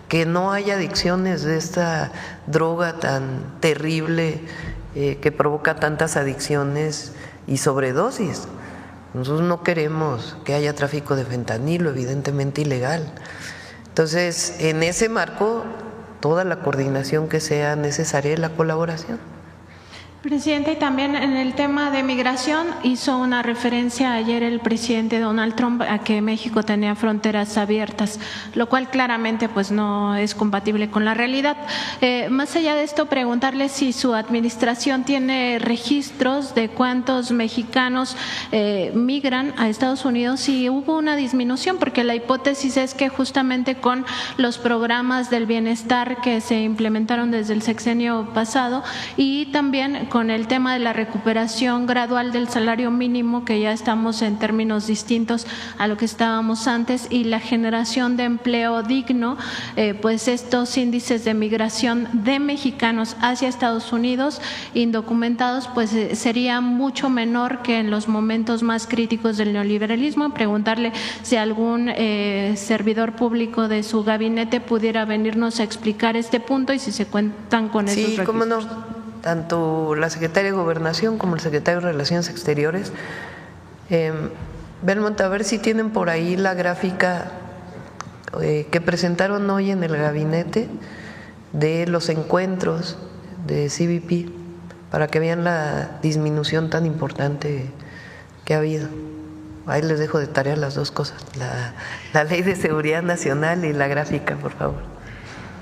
[SPEAKER 1] que no haya adicciones de esta droga tan terrible que provoca tantas adicciones y sobredosis. Nosotros no queremos que haya tráfico de fentanilo, evidentemente ilegal. Entonces, en ese marco, toda la coordinación que sea necesaria y la colaboración.
[SPEAKER 5] Presidente, y también en el tema de migración hizo una referencia ayer el presidente Donald Trump a que México tenía fronteras abiertas, lo cual claramente pues no es compatible con la realidad. Más allá de esto, preguntarle si su administración tiene registros de cuántos mexicanos migran a Estados Unidos y hubo una disminución, porque la hipótesis es que justamente con los programas del bienestar que se implementaron desde el sexenio pasado y también con el tema de la recuperación gradual del salario mínimo, que ya estamos en términos distintos a lo que estábamos antes, y la generación de empleo digno, pues estos índices de migración de mexicanos hacia Estados Unidos indocumentados pues sería mucho menor que en los momentos más críticos del neoliberalismo. Preguntarle si algún servidor público de su gabinete pudiera venirnos a explicar este punto y si se cuentan con esos registros.
[SPEAKER 1] Sí, cómo no. Tanto la secretaria de Gobernación como el secretario de Relaciones Exteriores. Belmont, a ver si tienen por ahí la gráfica que presentaron hoy en el gabinete de los encuentros de CBP, para que vean la disminución tan importante que ha habido. Ahí les dejo de tarea las dos cosas, la Ley de Seguridad Nacional y la gráfica, por favor.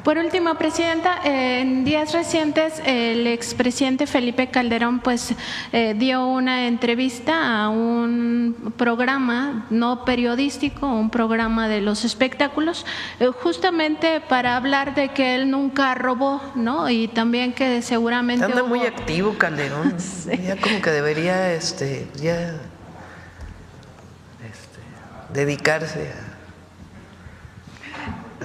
[SPEAKER 5] Por último, Presidenta, en días recientes el expresidente Felipe Calderón pues dio una entrevista a un programa no periodístico, un programa de los espectáculos, justamente para hablar de que él nunca robó, ¿no? Y también que seguramente
[SPEAKER 1] anda muy activo Calderón, sí. Ya como que debería dedicarse a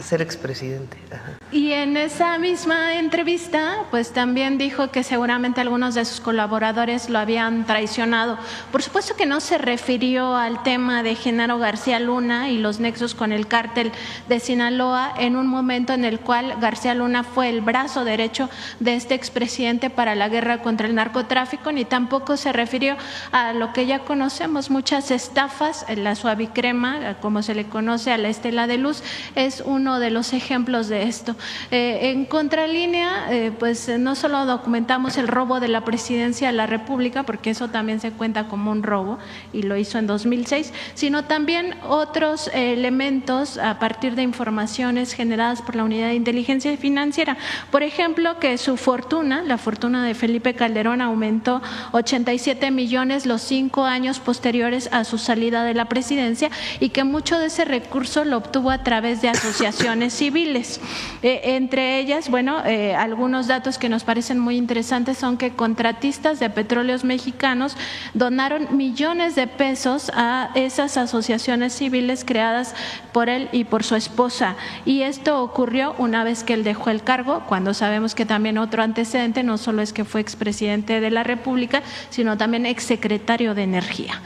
[SPEAKER 1] ser expresidente. Ajá.
[SPEAKER 5] Y en esa misma entrevista, pues también dijo que seguramente algunos de sus colaboradores lo habían traicionado. Por supuesto que no se refirió al tema de Genaro García Luna y los nexos con el cártel de Sinaloa, en un momento en el cual García Luna fue el brazo derecho de este expresidente para la guerra contra el narcotráfico, ni tampoco se refirió a lo que ya conocemos, muchas estafas. La Suavicrema, como se le conoce a la Estela de Luz, es uno de los ejemplos de esto. En contralínea, pues no solo documentamos el robo de la presidencia de la República, porque eso también se cuenta como un robo y lo hizo en 2006, sino también otros elementos a partir de informaciones generadas por la Unidad de Inteligencia Financiera. Por ejemplo, que su fortuna, la fortuna de Felipe Calderón, aumentó 87 millones los 5 años posteriores a su salida de la presidencia y que mucho de ese recurso lo obtuvo a través de asociaciones civiles. Entre ellas, bueno, algunos datos que nos parecen muy interesantes son que contratistas de petróleos mexicanos donaron millones de pesos a esas asociaciones civiles creadas por él y por su esposa. Y esto ocurrió una vez que él dejó el cargo, cuando sabemos que también otro antecedente no solo es que fue expresidente de la República, sino también exsecretario de Energía.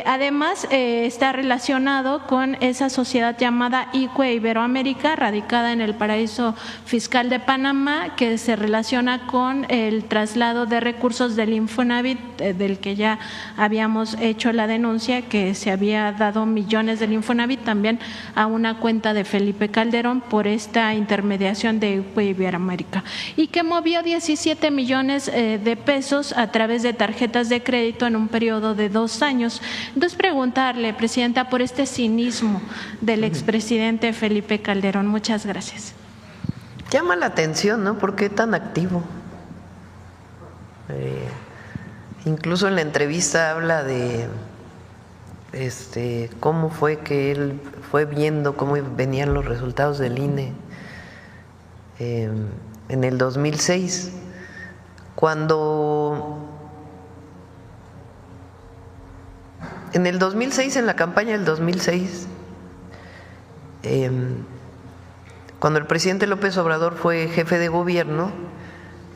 [SPEAKER 5] Además, está relacionado con esa sociedad llamada ICUE Iberoamérica, radicada en el paraíso fiscal de Panamá, que se relaciona con el traslado de recursos del Infonavit, del que ya habíamos hecho la denuncia, que se había dado millones del Infonavit también a una cuenta de Felipe Calderón por esta intermediación de Iberoamérica, y que movió 17 millones de pesos a través de tarjetas de crédito en un periodo de 2 años. Entonces, preguntarle, Presidenta, por este cinismo del expresidente Felipe Calderón. Muchas gracias.
[SPEAKER 1] Llama la atención, ¿no? ¿Por qué tan activo? Incluso en la entrevista habla de cómo fue que él fue viendo cómo venían los resultados del INE en el 2006, cuando en el 2006, en la campaña del 2006, cuando el presidente López Obrador fue jefe de gobierno,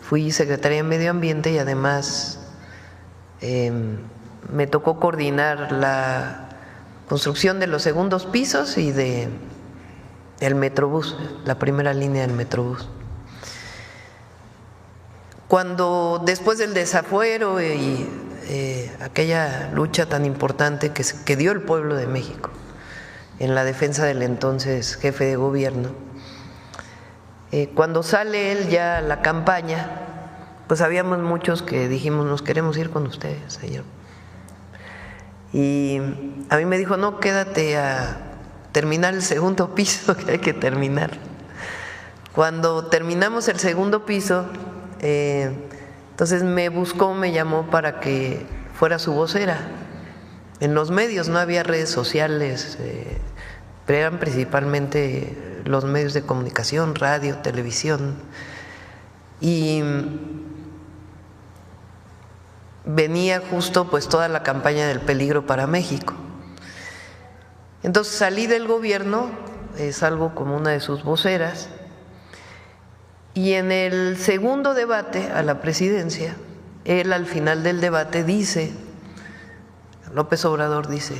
[SPEAKER 1] fui secretaria de Medio Ambiente y además me tocó coordinar la construcción de los segundos pisos y del Metrobús, la primera línea del Metrobús. Cuando después del desafuero y aquella lucha tan importante que dio el pueblo de México en la defensa del entonces jefe de gobierno, cuando sale él ya a la campaña, pues habíamos muchos que dijimos, nos queremos ir con ustedes, señor. Y a mí me dijo, no, quédate a terminar el segundo piso, que hay que terminar. Cuando terminamos el segundo piso, entonces me buscó, me llamó para que fuera su vocera. En los medios no había redes sociales, pero eran principalmente los medios de comunicación, radio, televisión. Y venía justo pues toda la campaña del peligro para México. Entonces salí del gobierno, salgo como una de sus voceras, y en el segundo debate a la presidencia, él al final del debate dice, López Obrador dice,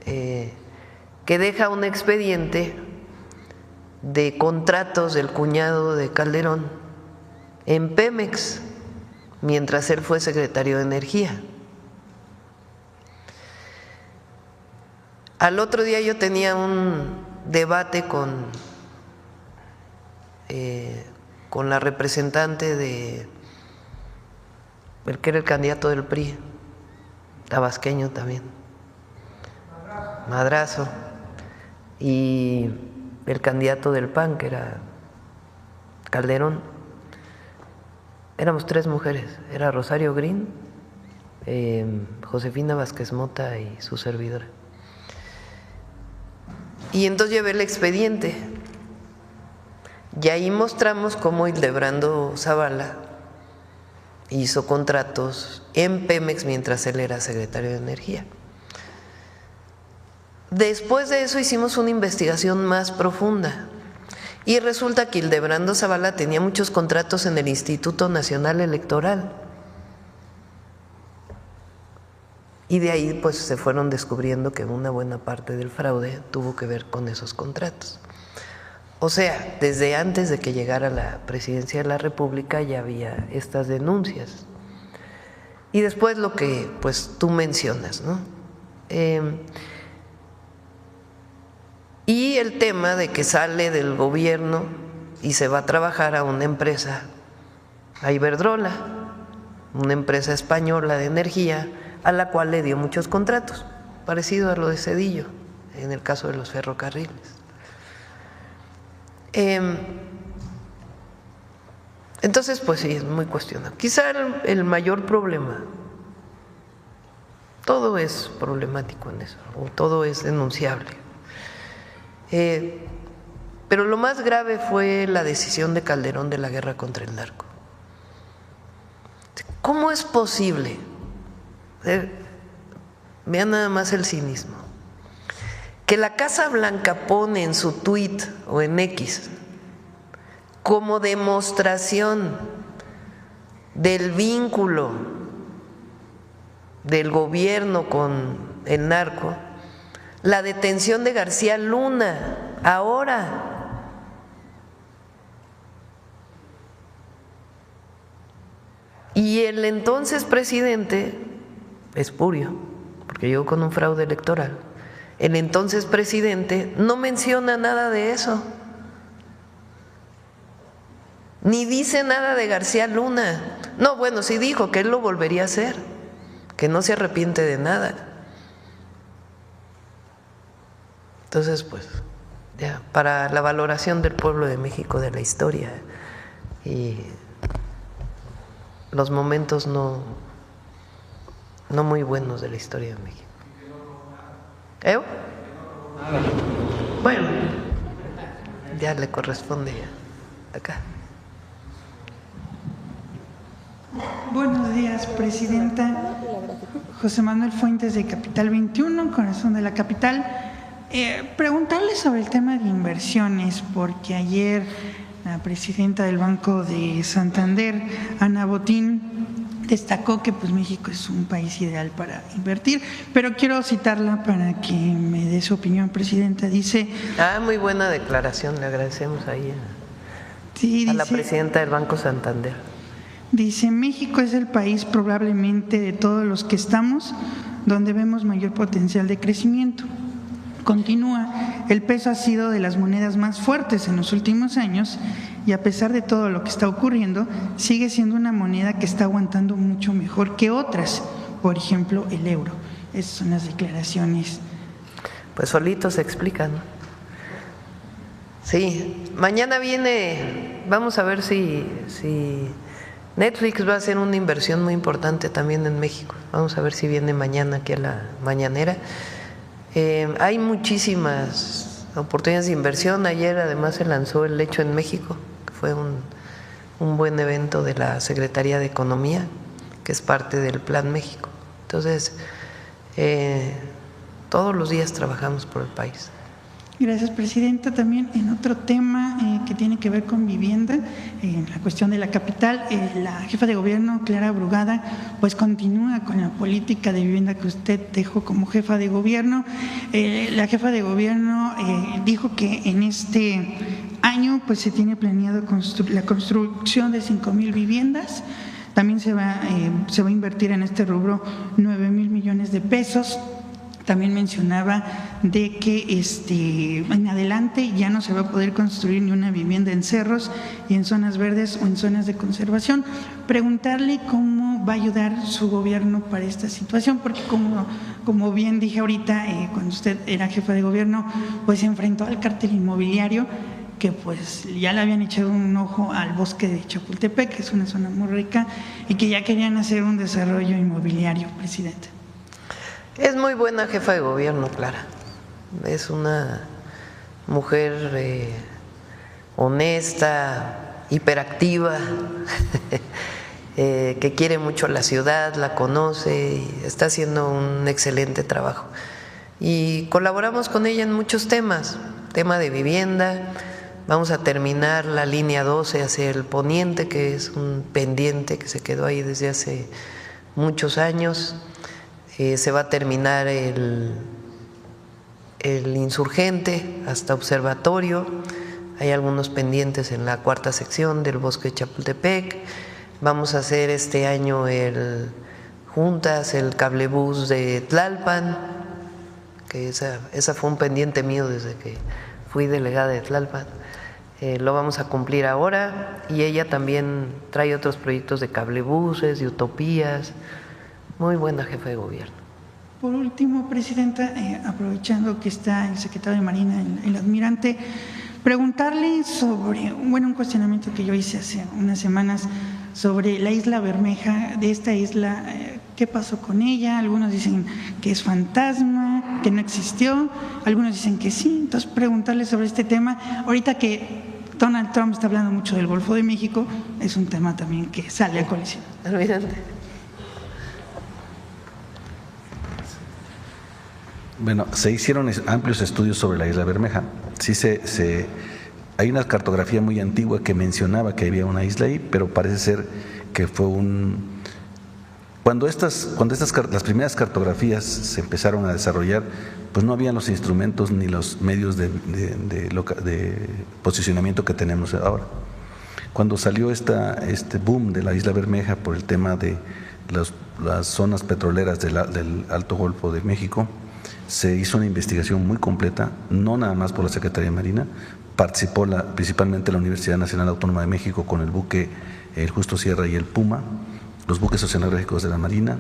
[SPEAKER 1] que deja un expediente de contratos del cuñado de Calderón en Pemex, mientras él fue secretario de Energía. Al otro día yo tenía un debate con la representante de el que era el candidato del PRI, tabasqueño también, Madrazo, y el candidato del PAN, que era Calderón. Éramos 3 mujeres, era Rosario Green, Josefina Vázquez Mota y su servidora. Y entonces llevé el expediente y ahí mostramos cómo Hildebrando Zavala hizo contratos en Pemex mientras él era secretario de Energía. Después de eso hicimos una investigación más profunda y resulta que Hildebrando Zavala tenía muchos contratos en el Instituto Nacional Electoral. Y de ahí pues se fueron descubriendo que una buena parte del fraude tuvo que ver con esos contratos. O sea, desde antes de que llegara la presidencia de la República ya había estas denuncias. Y después lo que pues tú mencionas, ¿no? Y el tema de que sale del gobierno y se va a trabajar a una empresa, a Iberdrola, una empresa española de energía, a la cual le dio muchos contratos, parecido a lo de Zedillo, en el caso de los ferrocarriles. Entonces, pues sí, es muy cuestionable. Quizá el mayor problema, todo es problemático en eso, o todo es denunciable. Pero lo más grave fue la decisión de Calderón de la guerra contra el narco. ¿Cómo es posible? Vean nada más el cinismo. Que la Casa Blanca pone en su tuit o en X como demostración del vínculo del gobierno con el narco la detención de García Luna ahora. Y el entonces presidente, espurio, porque llegó con un fraude electoral, el entonces presidente no menciona nada de eso, ni dice nada de García Luna. No, bueno, sí dijo que él lo volvería a hacer, que no se arrepiente de nada. Entonces, pues, ya, para la valoración del pueblo de México, de la historia y los momentos no muy buenos de la historia de México. Bueno, ya le corresponde acá.
[SPEAKER 6] Buenos días, presidenta. José Manuel Fuentes de Capital 21, corazón de la capital. Preguntarle sobre el tema de inversiones, porque ayer la presidenta del Banco de Santander, Ana Botín, destacó que pues México es un país ideal para invertir, pero quiero citarla para que me dé su opinión, presidenta. Dice…
[SPEAKER 1] muy buena declaración, le agradecemos ahí
[SPEAKER 6] a
[SPEAKER 1] la presidenta del Banco Santander.
[SPEAKER 6] Dice, México es el país probablemente de todos los que estamos donde vemos mayor potencial de crecimiento. Continúa, el peso ha sido de las monedas más fuertes en los últimos años y a pesar de todo lo que está ocurriendo, sigue siendo una moneda que está aguantando mucho mejor que otras, por ejemplo, el euro. Esas son las declaraciones.
[SPEAKER 1] Pues solitos se explican, ¿no? Sí, mañana viene, vamos a ver si Netflix va a hacer una inversión muy importante también en México. Vamos a ver si viene mañana aquí a la mañanera. Hay muchísimas oportunidades de inversión. Ayer además se lanzó el Hecho en México, que fue un buen evento de la Secretaría de Economía, que es parte del Plan México. Entonces, todos los días trabajamos por el país.
[SPEAKER 6] Gracias, Presidenta. También en otro tema que tiene que ver con vivienda, en la cuestión de la capital, la jefa de gobierno, Clara Brugada, pues continúa con la política de vivienda que usted dejó como jefa de gobierno. La jefa de gobierno dijo que en este año pues se tiene planeado la construcción de 5,000 viviendas. También se va a invertir en este rubro 9,000 millones de pesos. También mencionaba de que en adelante ya no se va a poder construir ni una vivienda en cerros y en zonas verdes o en zonas de conservación. Preguntarle cómo va a ayudar su gobierno para esta situación, porque como bien dije ahorita, cuando usted era jefa de gobierno, pues se enfrentó al cártel inmobiliario, que pues ya le habían echado un ojo al bosque de Chapultepec, que es una zona muy rica, y que ya querían hacer un desarrollo inmobiliario, presidente.
[SPEAKER 1] Es muy buena jefa de gobierno, Clara. Es una mujer honesta, hiperactiva, que quiere mucho la ciudad, la conoce y está haciendo un excelente trabajo. Y colaboramos con ella en muchos temas, tema de vivienda. Vamos a terminar la línea 12 hacia el poniente, que es un pendiente que se quedó ahí desde hace muchos años. Se va a terminar el Insurgente hasta Observatorio. Hay algunos pendientes en la 4ª sección del bosque de Chapultepec. Vamos a hacer este año juntas el cablebús de Tlalpan, que esa fue un pendiente mío desde que fui delegada de Tlalpan. Lo vamos a cumplir ahora, y ella también trae otros proyectos de cablebuses, de utopías. Muy buena jefa de gobierno.
[SPEAKER 6] Por último, Presidenta, aprovechando que está el secretario de Marina, el almirante, preguntarle sobre un cuestionamiento que yo hice hace unas semanas sobre la isla Bermeja. De esta isla, ¿qué pasó con ella? Algunos dicen que es fantasma, que no existió, algunos dicen que sí. Entonces, preguntarle sobre este tema. Ahorita que Donald Trump está hablando mucho del Golfo de México, es un tema también que sale a colisión.
[SPEAKER 1] Almirante.
[SPEAKER 2] Bueno, se hicieron amplios estudios sobre la isla Bermeja. Sí, hay una cartografía muy antigua que mencionaba que había una isla ahí, pero parece ser que fue Cuando las primeras cartografías se empezaron a desarrollar, pues no habían los instrumentos ni los medios de posicionamiento que tenemos ahora. Cuando salió este boom de la isla Bermeja por el tema de las zonas petroleras del Alto Golfo de México, se hizo una investigación muy completa, no nada más por la Secretaría de Marina, participó principalmente la Universidad Nacional Autónoma de México con el buque el Justo Sierra y el Puma, los buques oceanográficos de la Marina,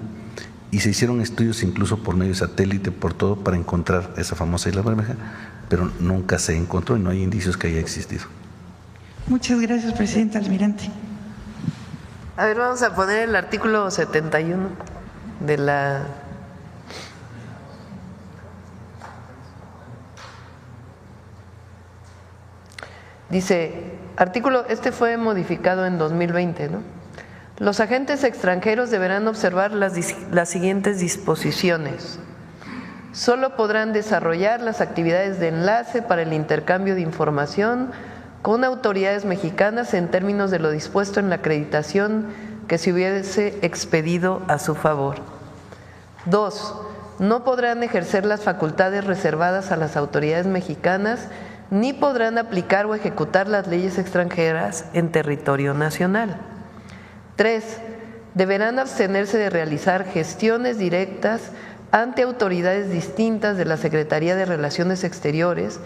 [SPEAKER 2] y se hicieron estudios incluso por medio de satélite, por todo, para encontrar esa famosa isla Bermeja, pero nunca se encontró y no hay indicios que haya existido.
[SPEAKER 6] Muchas gracias, Presidenta. Almirante.
[SPEAKER 1] A ver, vamos a poner el artículo 71 de la... Dice, este fue modificado en 2020, ¿no? Los agentes extranjeros deberán observar las siguientes disposiciones. Solo podrán desarrollar las actividades de enlace para el intercambio de información con autoridades mexicanas en términos de lo dispuesto en la acreditación que se hubiese expedido a su favor. 2. No podrán ejercer las facultades reservadas a las autoridades mexicanas ni podrán aplicar o ejecutar las leyes extranjeras en territorio nacional. 3. Deberán abstenerse de realizar gestiones directas ante autoridades distintas de la Secretaría de Relaciones Exteriores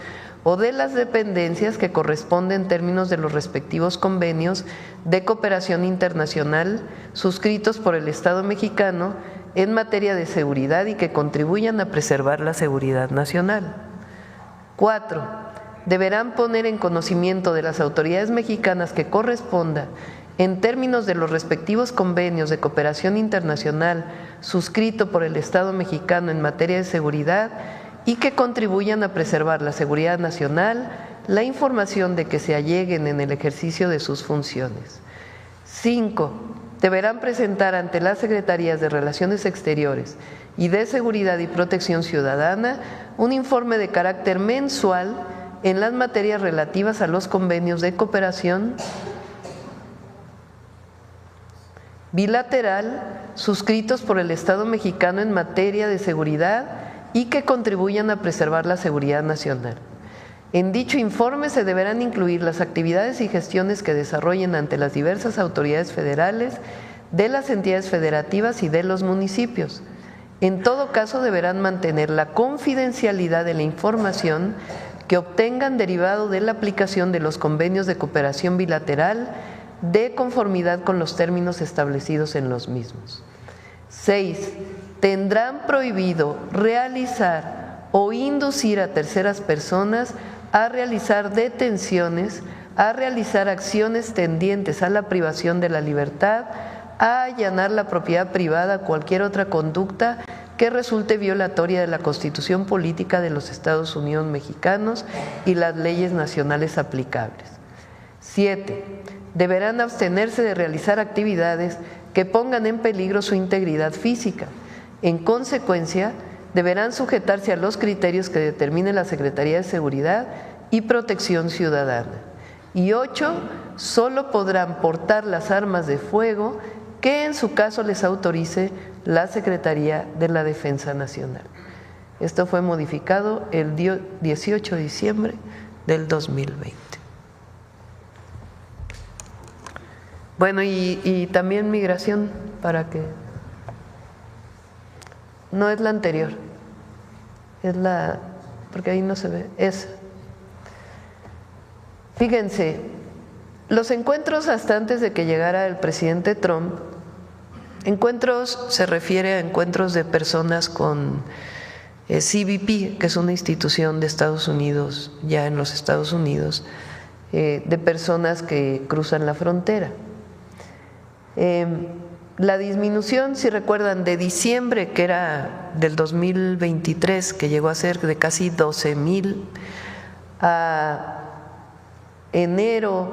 [SPEAKER 1] o de las dependencias que corresponden en términos de los respectivos convenios de cooperación internacional suscritos por el Estado mexicano en materia de seguridad y que contribuyan a preservar la seguridad nacional. 4. Deberán poner en conocimiento de las autoridades mexicanas que corresponda, en términos de los respectivos convenios de cooperación internacional suscrito por el Estado mexicano en materia de seguridad y que contribuyan a preservar la seguridad nacional, la información de que se alleguen en el ejercicio de sus funciones. 5. Deberán presentar ante las Secretarías de Relaciones Exteriores y de Seguridad y Protección Ciudadana un informe de carácter mensual en las materias relativas a los convenios de cooperación bilateral suscritos por el Estado mexicano en materia de seguridad y que contribuyan a preservar la seguridad nacional. En dicho informe se deberán incluir las actividades y gestiones que desarrollen ante las diversas autoridades federales, de las entidades federativas y de los municipios. En todo caso, deberán mantener la confidencialidad de la información que obtengan derivado de la aplicación de los convenios de cooperación bilateral de conformidad con los términos establecidos en los mismos. 6. Tendrán prohibido realizar o inducir a terceras personas a realizar detenciones, a realizar acciones tendientes a la privación de la libertad, a allanar la propiedad privada, cualquier otra conducta que resulte violatoria de la Constitución Política de los Estados Unidos Mexicanos y las leyes nacionales aplicables. 7. Deberán abstenerse de realizar actividades que pongan en peligro su integridad física. En consecuencia, deberán sujetarse a los criterios que determine la Secretaría de Seguridad y Protección Ciudadana. Y 8. Solo podrán portar las armas de fuego que en su caso les autorice la Secretaría de la Defensa Nacional. Esto fue modificado el 18 de diciembre del 2020. Bueno, y también migración, para que… No es la anterior, es la… porque ahí no se ve, esa. Fíjense, los encuentros hasta antes de que llegara el presidente Trump, encuentros se refiere a encuentros de personas con CBP, que es una institución de Estados Unidos, ya en los Estados Unidos, de personas que cruzan la frontera. La disminución, si recuerdan, de diciembre, que era del 2023, que llegó a ser de casi 12,000, a enero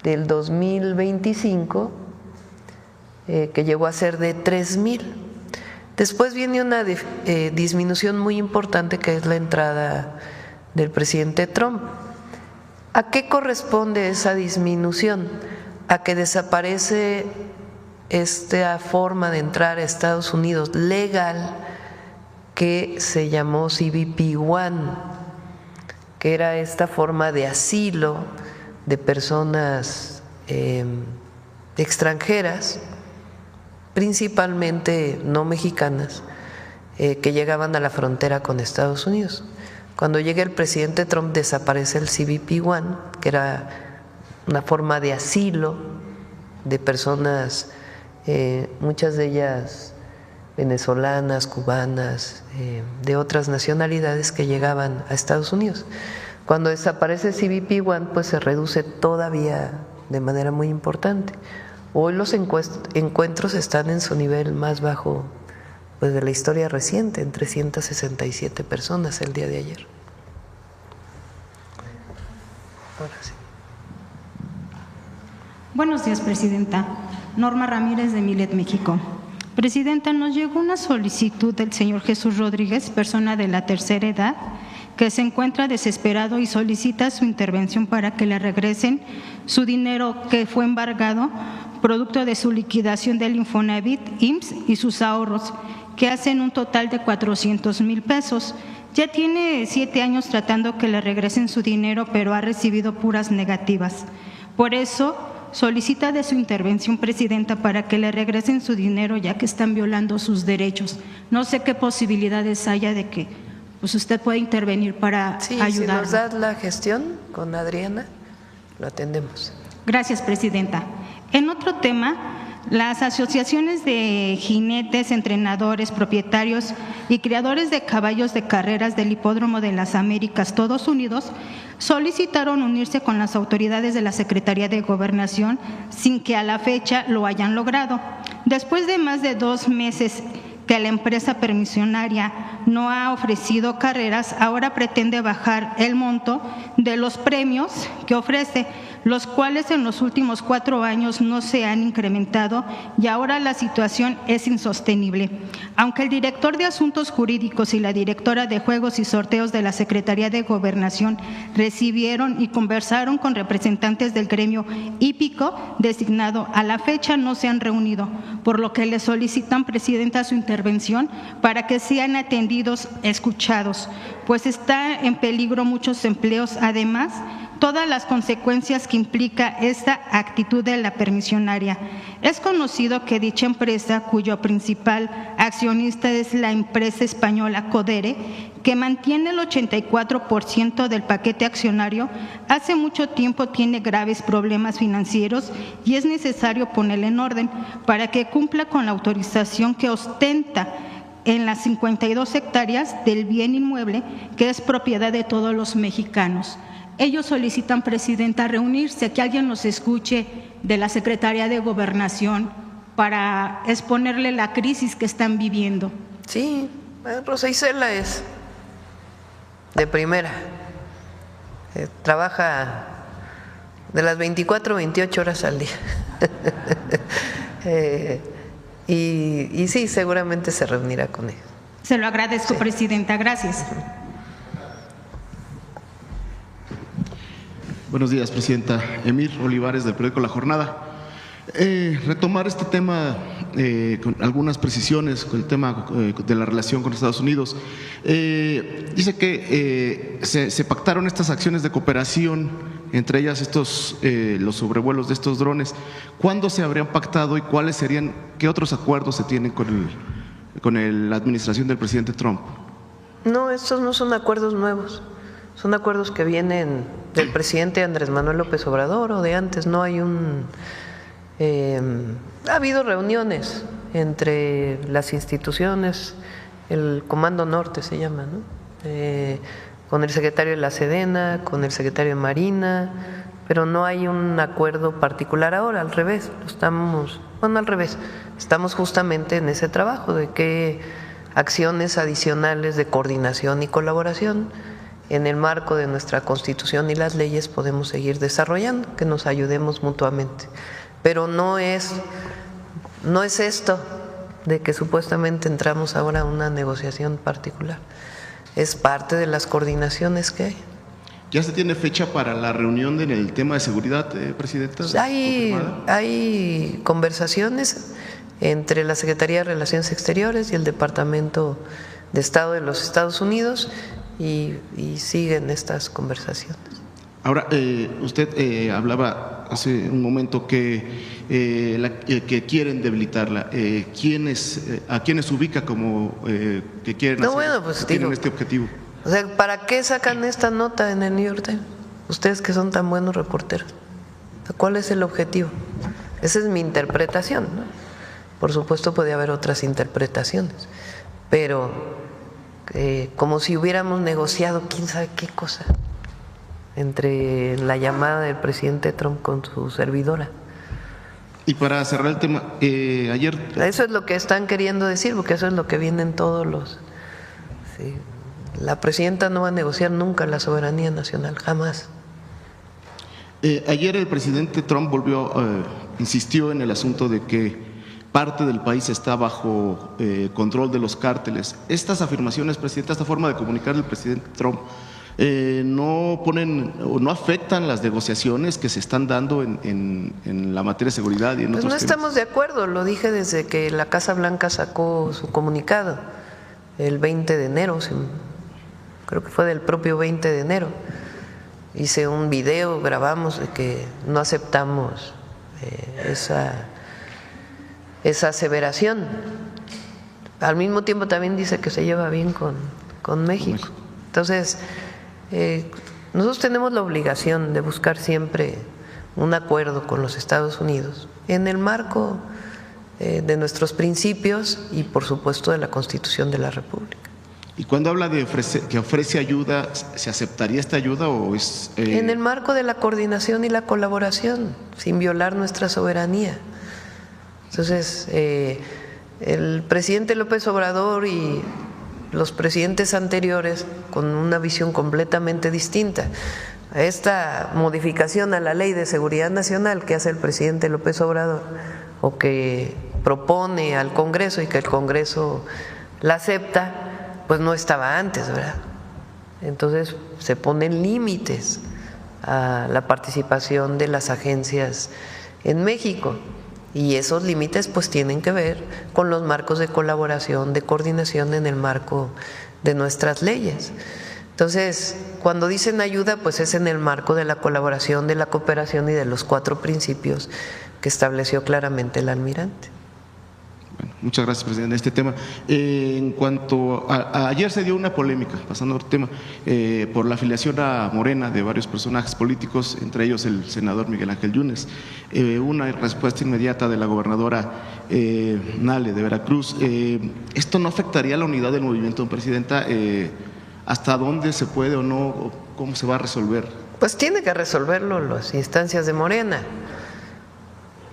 [SPEAKER 1] del 2025, que llegó a ser de 3,000. Después viene una disminución muy importante, que es la entrada del presidente Trump. ¿A qué corresponde esa disminución? A que desaparece esta forma de entrar a Estados Unidos legal que se llamó CBP-1, que era esta forma de asilo de personas extranjeras, principalmente no mexicanas, que llegaban a la frontera con Estados Unidos. Cuando llega el presidente Trump desaparece el CBP-1, que era una forma de asilo de personas, muchas de ellas venezolanas, cubanas, de otras nacionalidades que llegaban a Estados Unidos. Cuando desaparece CBP-1, pues se reduce todavía de manera muy importante. Hoy los encuentros están en su nivel más bajo, pues, de la historia reciente, en 367 personas el día de ayer. Ahora sí.
[SPEAKER 7] Buenos días, Presidenta. Norma Ramírez, de Milet, México. Presidenta, nos llegó una solicitud del señor Jesús Rodríguez, persona de la tercera edad, que se encuentra desesperado y solicita su intervención para que le regresen su dinero que fue embargado, producto de su liquidación del Infonavit, IMSS y sus ahorros, que hacen un total de 400,000 pesos. Ya tiene 7 años tratando que le regresen su dinero, pero ha recibido puras negativas. Por eso solicita de su intervención, Presidenta, para que le regresen su dinero ya que están violando sus derechos. No sé qué posibilidades haya de que pues usted pueda intervenir para ayudar.
[SPEAKER 1] Si nos das la gestión con Adriana, lo atendemos.
[SPEAKER 7] Gracias, Presidenta. En otro tema, las asociaciones de jinetes, entrenadores, propietarios y criadores de caballos de carreras del Hipódromo de las Américas, todos unidos, solicitaron unirse con las autoridades de la Secretaría de Gobernación sin que a la fecha lo hayan logrado. Después de más de 2 meses que la empresa permisionaria no ha ofrecido carreras, ahora pretende bajar el monto de los premios que ofrece, los cuales en los últimos 4 años no se han incrementado y ahora la situación es insostenible. Aunque el director de Asuntos Jurídicos y la directora de Juegos y Sorteos de la Secretaría de Gobernación recibieron y conversaron con representantes del gremio hípico designado, a la fecha no se han reunido, por lo que le solicitan, Presidenta, su intervención para que sean atendidos, escuchados, pues está en peligro muchos empleos. Además, todas las consecuencias que implica esta actitud de la permisionaria. Es conocido que dicha empresa, cuyo principal accionista es la empresa española Codere, que mantiene el 84% del paquete accionario, hace mucho tiempo tiene graves problemas financieros y es necesario ponerle en orden para que cumpla con la autorización que ostenta en las 52 hectáreas del bien inmueble que es propiedad de todos los mexicanos. Ellos solicitan, Presidenta, reunirse, que alguien nos escuche de la Secretaría de Gobernación para exponerle la crisis que están viviendo.
[SPEAKER 1] Sí, Rosa Isela es de primera. Trabaja de las 24 a 28 horas al día. Y sí, seguramente se reunirá con ellos.
[SPEAKER 7] Se lo agradezco, sí. Presidenta, gracias.
[SPEAKER 8] Buenos días, Presidenta. Emir Olivares, del periódico La Jornada. Retomar este tema con algunas precisiones con el tema de la relación con Estados Unidos. Dice que se pactaron estas acciones de cooperación, entre ellas los sobrevuelos de estos drones. ¿Cuándo se habrían pactado y cuáles serían, qué otros acuerdos se tienen con la administración del presidente Trump?
[SPEAKER 1] No, estos no son acuerdos nuevos. Son acuerdos que vienen del presidente Andrés Manuel López Obrador o de antes. No hay ha habido reuniones entre las instituciones, el Comando Norte se llama, ¿no? Con el secretario de la Sedena, con el secretario de Marina, pero no hay un acuerdo particular ahora, al revés, estamos justamente en ese trabajo de qué acciones adicionales de coordinación y colaboración en el marco de nuestra Constitución y las leyes podemos seguir desarrollando, que nos ayudemos mutuamente. Pero no es esto de que supuestamente entramos ahora a una negociación particular, es parte de las coordinaciones que hay.
[SPEAKER 8] ¿Ya se tiene fecha para la reunión en el tema de seguridad, Presidenta?
[SPEAKER 1] Hay conversaciones entre la Secretaría de Relaciones Exteriores y el Departamento de Estado de los Estados Unidos y siguen estas conversaciones. Ahora,
[SPEAKER 8] usted hablaba hace un momento que quieren debilitarla. ¿A quiénes ubica como que quieren tienen este objetivo?
[SPEAKER 1] O sea, ¿para qué sacan esta nota en el New York Times? Ustedes que son tan buenos reporteros. ¿Cuál es el objetivo? Esa es mi interpretación, ¿no? Por supuesto puede haber otras interpretaciones, pero como si hubiéramos negociado quién sabe qué cosa entre la llamada del presidente Trump con su servidora.
[SPEAKER 8] Y para cerrar el tema, ayer…
[SPEAKER 1] Eso es lo que están queriendo decir, porque eso es lo que vienen todos los… Sí. La presidenta no va a negociar nunca la soberanía nacional, jamás.
[SPEAKER 8] Ayer el presidente Trump insistió en el asunto de que parte del país está bajo control de los cárteles. Estas afirmaciones, Presidenta, esta forma de comunicar del presidente Trump, no ponen o no afectan las negociaciones que se están dando en la materia de seguridad y en otros temas.
[SPEAKER 1] Pues no estamos de acuerdo, lo dije desde que la Casa Blanca sacó su comunicado el 20 de enero, creo que fue del propio 20 de enero. Hice un video, grabamos de que no aceptamos esa aseveración. Al mismo tiempo también dice que se lleva bien con México. Entonces, nosotros tenemos la obligación de buscar siempre un acuerdo con los Estados Unidos en el marco de nuestros principios y, por supuesto, de la Constitución de la República.
[SPEAKER 8] Y cuando habla de que ofrece ayuda, ¿se aceptaría esta ayuda o es...?
[SPEAKER 1] En el marco de la coordinación y la colaboración, sin violar nuestra soberanía. Entonces, el presidente López Obrador y los presidentes anteriores, con una visión completamente distinta, a esta modificación a la Ley de Seguridad Nacional que hace el presidente López Obrador, o que propone al Congreso y que el Congreso la acepta, pues no estaba antes, ¿verdad? Entonces se ponen límites a la participación de las agencias en México, y esos límites pues tienen que ver con los marcos de colaboración, de coordinación en el marco de nuestras leyes. Entonces, cuando dicen ayuda, pues es en el marco de la colaboración, de la cooperación y de los 4 principios que estableció claramente el almirante.
[SPEAKER 8] Bueno, muchas gracias, presidente. Este tema, en cuanto ayer se dio una polémica, pasando a otro tema, por la afiliación a Morena de varios personajes políticos, entre ellos el senador Miguel Ángel Yunes. Una respuesta inmediata de la gobernadora Nale de Veracruz. ¿Esto no afectaría la unidad del movimiento, presidenta? ¿Hasta dónde se puede o no? O ¿cómo se va a resolver?
[SPEAKER 1] Pues tiene que resolverlo las instancias de Morena.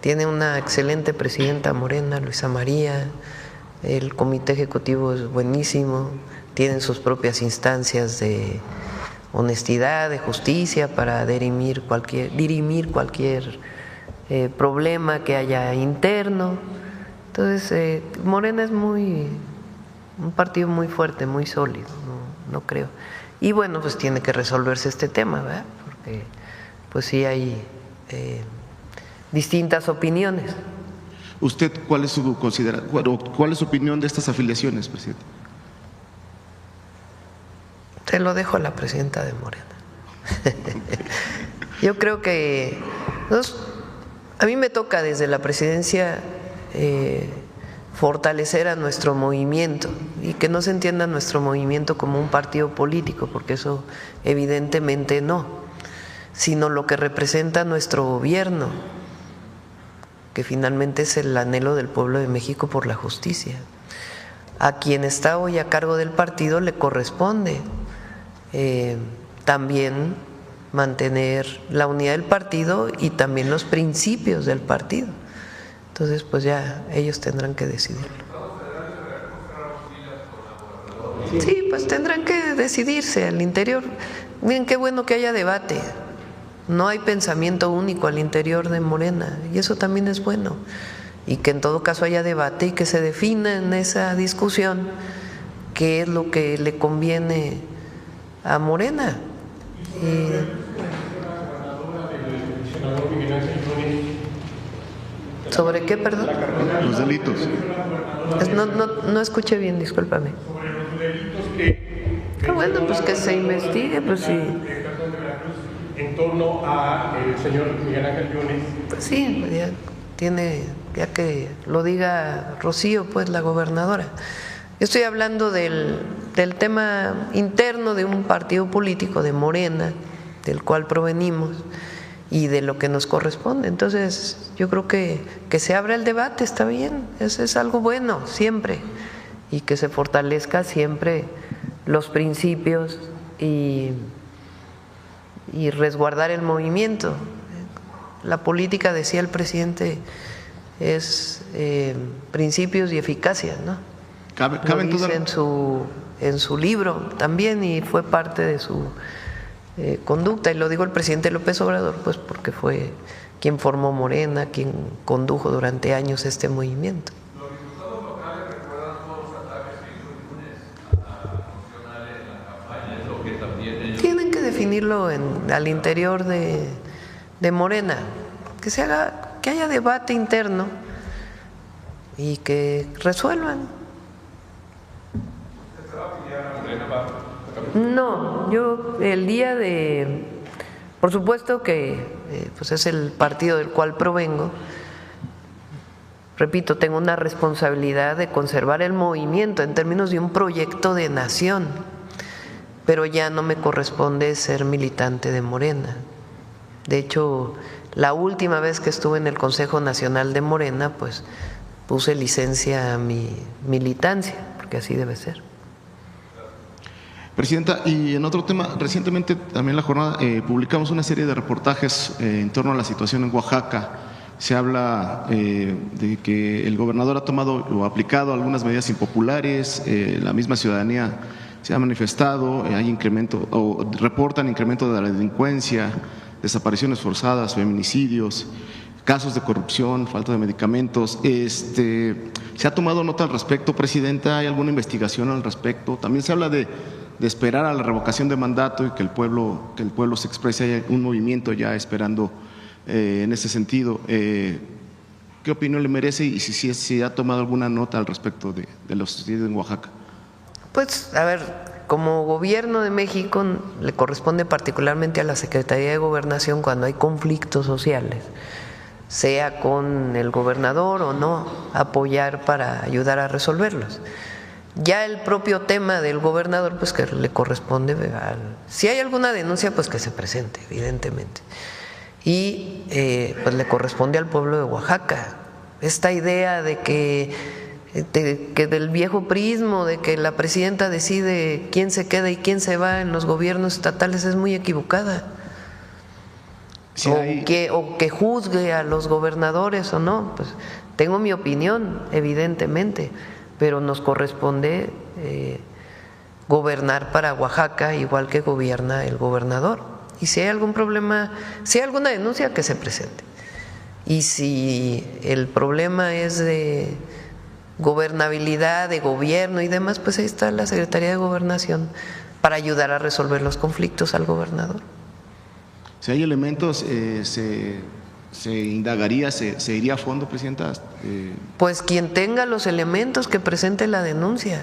[SPEAKER 1] Tiene una excelente presidenta Morena, Luisa María, el comité ejecutivo es buenísimo, tienen sus propias instancias de honestidad, de justicia para dirimir cualquier problema que haya interno. Entonces, Morena es un partido muy fuerte, muy sólido, no creo. Y bueno, pues tiene que resolverse este tema, ¿verdad? Porque pues sí hay distintas opiniones.
[SPEAKER 8] ¿Usted cuál es su opinión de estas afiliaciones, presidente?
[SPEAKER 1] Se lo dejo a la presidenta de Morena. Yo creo que a mí me toca desde la presidencia fortalecer a nuestro movimiento y que no se entienda nuestro movimiento como un partido político, porque eso evidentemente no, sino lo que representa nuestro gobierno, que finalmente es el anhelo del pueblo de México por la justicia. A quien está hoy a cargo del partido le corresponde también mantener la unidad del partido y también los principios del partido. Entonces, pues ya ellos tendrán que decidirlo. Sí, pues tendrán que decidirse al interior. Miren qué bueno que haya debate. No hay pensamiento único al interior de Morena y eso también es bueno. Y que en todo caso haya debate y que se defina en esa discusión qué es lo que le conviene a Morena. ¿Sobre qué, perdón?
[SPEAKER 8] Los delitos.
[SPEAKER 1] No escuché bien, discúlpame.
[SPEAKER 9] Sobre los delitos que
[SPEAKER 1] bueno, pues que se investigue, pues sí.
[SPEAKER 9] En torno a el señor Miguel Ángel Yunes.
[SPEAKER 1] Pues sí, ya que lo diga Rocío, pues la gobernadora. Yo estoy hablando del tema interno de un partido político de Morena, del cual provenimos, y de lo que nos corresponde. Entonces, yo creo que se abra el debate, está bien, eso es algo bueno, siempre, y que se fortalezca siempre los principios y resguardar el movimiento. La política, decía el presidente, es principios y eficacia, ¿no? Lo dice en su libro también y fue parte de su conducta, y lo digo el presidente López Obrador, pues porque fue quien formó Morena, quien condujo durante años este movimiento.
[SPEAKER 10] ¿Los diputados locales recuerdan todos los ataques que hizo Yunes a funcionarios en la campaña? Es lo que también ellos...
[SPEAKER 1] Tienen que definirlo al interior de Morena, que haya debate interno y que resuelvan. No, yo el día por supuesto que pues es el partido del cual provengo. Repito, tengo una responsabilidad de conservar el movimiento en términos de un proyecto de nación, pero ya no me corresponde ser militante de Morena. De hecho, la última vez que estuve en el Consejo Nacional de Morena, pues puse licencia a mi militancia, porque así debe ser.
[SPEAKER 8] Presidenta, y en otro tema, recientemente también en la jornada publicamos una serie de reportajes en torno a la situación en Oaxaca. Se habla de que el gobernador ha tomado o aplicado algunas medidas impopulares, la misma ciudadanía se ha manifestado, hay incremento o reportan incremento de la delincuencia, desapariciones forzadas, feminicidios, casos de corrupción, falta de medicamentos. ¿Se ha tomado nota al respecto, Presidenta? ¿Hay alguna investigación al respecto? También se habla de esperar a la revocación de mandato y que el pueblo se exprese. Hay un movimiento ya esperando en ese sentido. ¿Qué opinión le merece y si ha tomado alguna nota al respecto de lo sucedido en Oaxaca?
[SPEAKER 1] Pues, a ver, como gobierno de México le corresponde particularmente a la Secretaría de Gobernación cuando hay conflictos sociales, sea con el gobernador o no, apoyar para ayudar a resolverlos. Ya el propio tema del gobernador, pues que le corresponde, si hay alguna denuncia, pues que se presente, evidentemente. Y pues le corresponde al pueblo de Oaxaca. Esta idea de que del viejo prismo, de que la presidenta decide quién se queda y quién se va en los gobiernos estatales es muy equivocada. Sí, o que juzgue a los gobernadores o no, pues tengo mi opinión, evidentemente, pero nos corresponde gobernar para Oaxaca igual que gobierna el gobernador. Y si hay algún problema, si hay alguna denuncia, que se presente. Y si el problema es de gobernabilidad, de gobierno y demás, pues ahí está la Secretaría de Gobernación para ayudar a resolver los conflictos al gobernador.
[SPEAKER 8] Si hay elementos, se indagaría, se iría a fondo, Presidenta.
[SPEAKER 1] Pues quien tenga los elementos que presente la denuncia.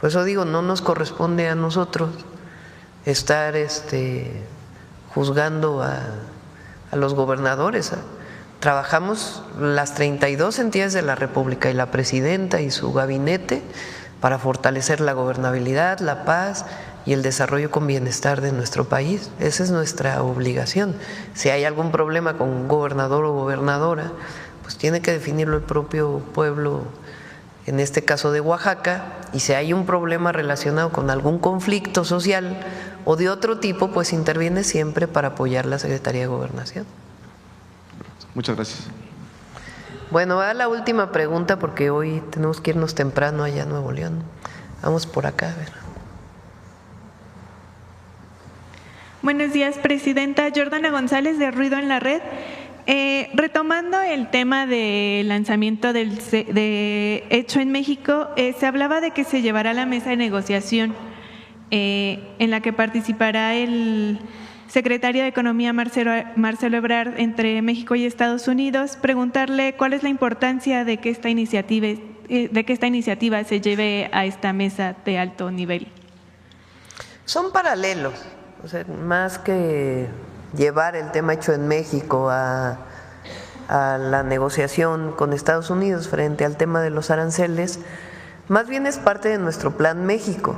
[SPEAKER 1] Por eso digo, no nos corresponde a nosotros estar juzgando a los gobernadores. Trabajamos las 32 entidades de la República y la presidenta y su gabinete para fortalecer la gobernabilidad, la paz y el desarrollo con bienestar de nuestro país. Esa es nuestra obligación. Si hay algún problema con un gobernador o gobernadora, pues tiene que definirlo el propio pueblo, en este caso de Oaxaca, y si hay un problema relacionado con algún conflicto social o de otro tipo, pues interviene siempre para apoyar la Secretaría de Gobernación.
[SPEAKER 8] Muchas gracias.
[SPEAKER 1] Bueno, va la última pregunta porque hoy tenemos que irnos temprano allá a Nuevo León. Vamos por acá, a ver.
[SPEAKER 11] Buenos días, Presidenta. Jordana González, de Ruido en la Red. Retomando el tema del lanzamiento de Hecho en México, se hablaba de que se llevará a la mesa de negociación en la que participará el secretario de Economía Marcelo Ebrard entre México y Estados Unidos. Preguntarle cuál es la importancia de que esta iniciativa se lleve a esta mesa de alto nivel.
[SPEAKER 1] Son paralelos, o sea, más que llevar el tema Hecho en México a la negociación con Estados Unidos frente al tema de los aranceles, más bien es parte de nuestro Plan México,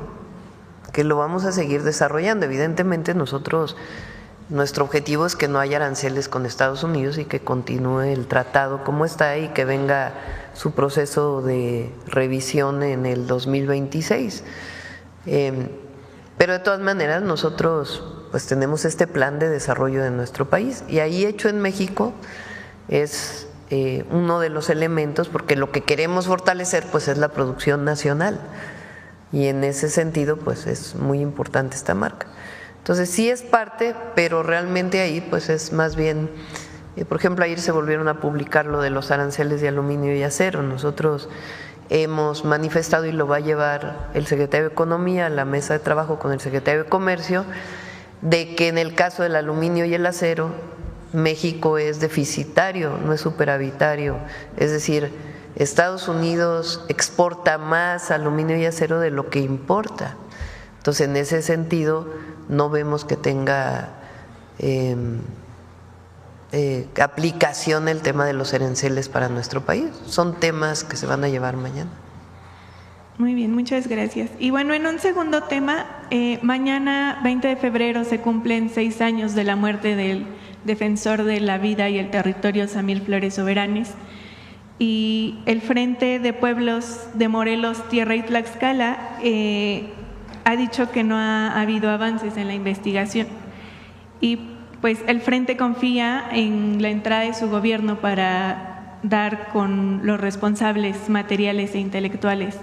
[SPEAKER 1] que lo vamos a seguir desarrollando. Evidentemente nuestro objetivo es que no haya aranceles con Estados Unidos y que continúe el tratado como está y que venga su proceso de revisión en el 2026. Pero de todas maneras nosotros pues tenemos este plan de desarrollo de nuestro país y ahí Hecho en México es uno de los elementos, porque lo que queremos fortalecer pues es la producción nacional. Y en ese sentido, pues es muy importante esta marca. Entonces sí es parte, pero realmente ahí pues es más bien, por ejemplo, ayer se volvieron a publicar lo de los aranceles de aluminio y acero. Nosotros hemos manifestado, y lo va a llevar el secretario de Economía a la mesa de trabajo con el secretario de Comercio, de que en el caso del aluminio y el acero, México es deficitario, no es superavitario. Es decir, Estados Unidos exporta más aluminio y acero de lo que importa. Entonces, en ese sentido, no vemos que tenga aplicación el tema de los aranceles para nuestro país. Son temas que se van a llevar mañana.
[SPEAKER 11] Muy bien, muchas gracias. Y bueno, en un segundo tema, mañana 20 de febrero se cumplen 6 años de la muerte del defensor de la vida y el territorio Samir Flores Soberanes, y el Frente de Pueblos de Morelos, Tierra y Tlaxcala ha dicho que no ha habido avances en la investigación, y pues el Frente confía en la entrada de su gobierno para dar con los responsables materiales e intelectuales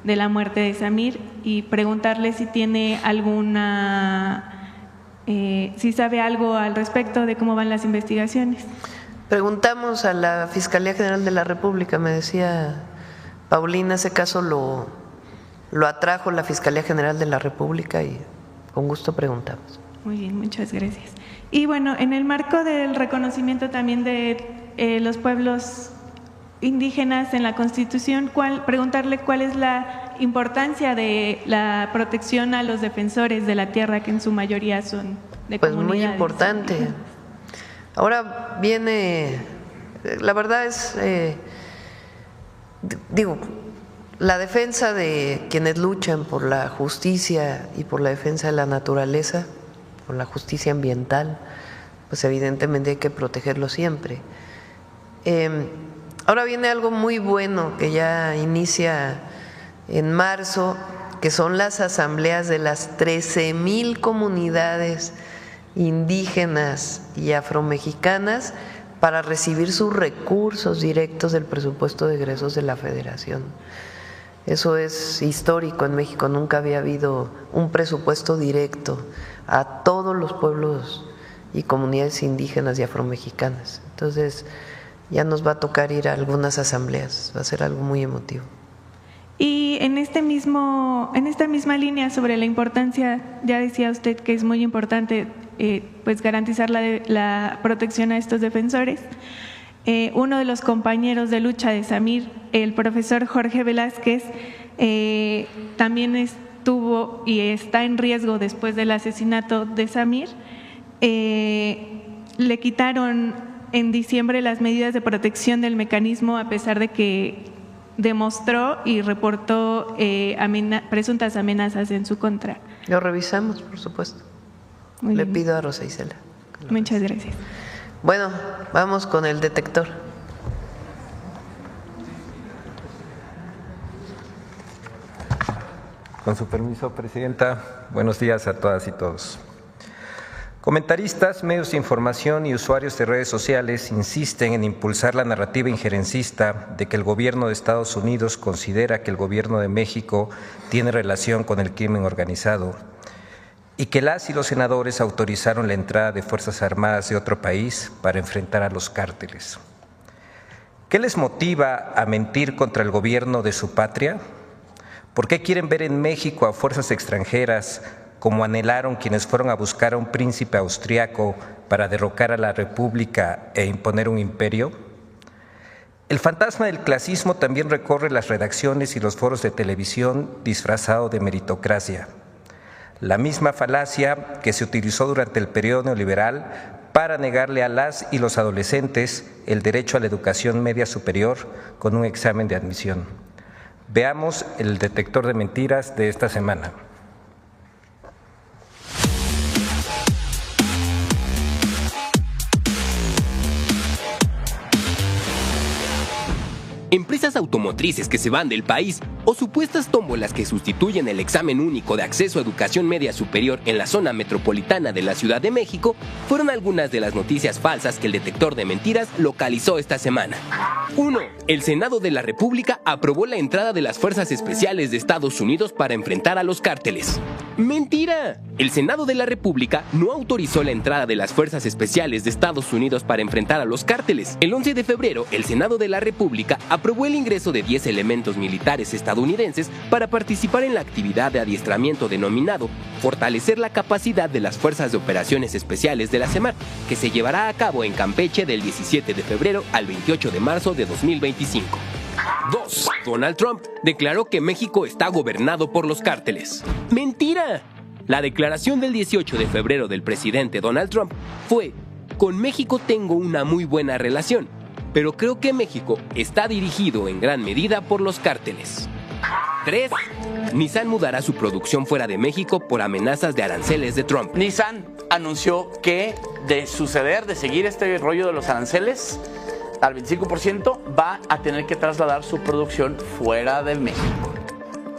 [SPEAKER 11] de la muerte de Samir, y preguntarle si tiene si sabe algo al respecto de cómo van las investigaciones.
[SPEAKER 1] Preguntamos a la Fiscalía General de la República, me decía Paulina, ese caso lo atrajo la Fiscalía General de la República y con gusto preguntamos.
[SPEAKER 11] Muy bien, muchas gracias. Y bueno, en el marco del reconocimiento también de los pueblos indígenas en la Constitución, preguntarle cuál es la importancia de la protección a los defensores de la tierra, que en su mayoría son de
[SPEAKER 1] pues
[SPEAKER 11] comunidades.
[SPEAKER 1] Muy importante. Ahora viene, la verdad es, la defensa de quienes luchan por la justicia y por la defensa de la naturaleza, por la justicia ambiental, pues evidentemente hay que protegerlo siempre. Ahora viene algo muy bueno que ya inicia en marzo, que son las asambleas de las 13,000 comunidades indígenas y afromexicanas para recibir sus recursos directos del presupuesto de egresos de la Federación. Eso es histórico en México, nunca había habido un presupuesto directo a todos los pueblos y comunidades indígenas y afromexicanas. Entonces ya nos va a tocar ir a algunas asambleas, va a ser algo muy emotivo.
[SPEAKER 11] Y en esta misma línea sobre la importancia, ya decía usted que es muy importante pues garantizar la protección a estos defensores. Uno de los compañeros de lucha de Samir, el profesor Jorge Velázquez, también estuvo y está en riesgo después del asesinato de Samir. Le quitaron en diciembre las medidas de protección del mecanismo, a pesar de que demostró y reportó presuntas amenazas en su contra.
[SPEAKER 1] Lo revisamos, por supuesto. Le pido a Rosa Isela.
[SPEAKER 11] Muchas gracias.
[SPEAKER 1] Bueno, vamos con el detector.
[SPEAKER 12] Con su permiso, Presidenta, buenos días a todas y todos. Comentaristas, medios de información y usuarios de redes sociales insisten en impulsar la narrativa injerencista de que el gobierno de Estados Unidos considera que el gobierno de México tiene relación con el crimen organizado y que las y los senadores autorizaron la entrada de fuerzas armadas de otro país para enfrentar a los cárteles. ¿Qué les motiva a mentir contra el gobierno de su patria? ¿Por qué quieren ver en México a fuerzas extranjeras como anhelaron quienes fueron a buscar a un príncipe austriaco para derrocar a la República e imponer un imperio? El fantasma del clasismo también recorre las redacciones y los foros de televisión disfrazado de meritocracia. La misma falacia que se utilizó durante el periodo neoliberal para negarle a las y los adolescentes el derecho a la educación media superior con un examen de admisión. Veamos el detector de mentiras de esta semana.
[SPEAKER 13] Empresas automotrices que se van del país o supuestas tómbolas que sustituyen el examen único de acceso a educación media superior en la zona metropolitana de la Ciudad de México fueron algunas de las noticias falsas que el detector de mentiras localizó esta semana. 1. El Senado de la República aprobó la entrada de las Fuerzas Especiales de Estados Unidos para enfrentar a los cárteles. ¡Mentira! El Senado de la República no autorizó la entrada de las Fuerzas Especiales de Estados Unidos para enfrentar a los cárteles. El 11 de febrero, el Senado de la República aprobó el ingreso de 10 elementos militares estadounidenses para participar en la actividad de adiestramiento denominado Fortalecer la capacidad de las Fuerzas de Operaciones Especiales de la SEMAR, que se llevará a cabo en Campeche del 17 de febrero al 28 de marzo de 2025. 2. Donald Trump declaró que México está gobernado por los cárteles. ¡Mentira! La declaración del 18 de febrero del presidente Donald Trump fue: Con México tengo una muy buena relación, pero creo que México está dirigido en gran medida por los cárteles. 3. Nissan mudará su producción fuera de México por amenazas de aranceles de Trump.
[SPEAKER 14] Nissan anunció que de suceder, de seguir este rollo de los aranceles al 25%, va a tener que trasladar su producción fuera de México.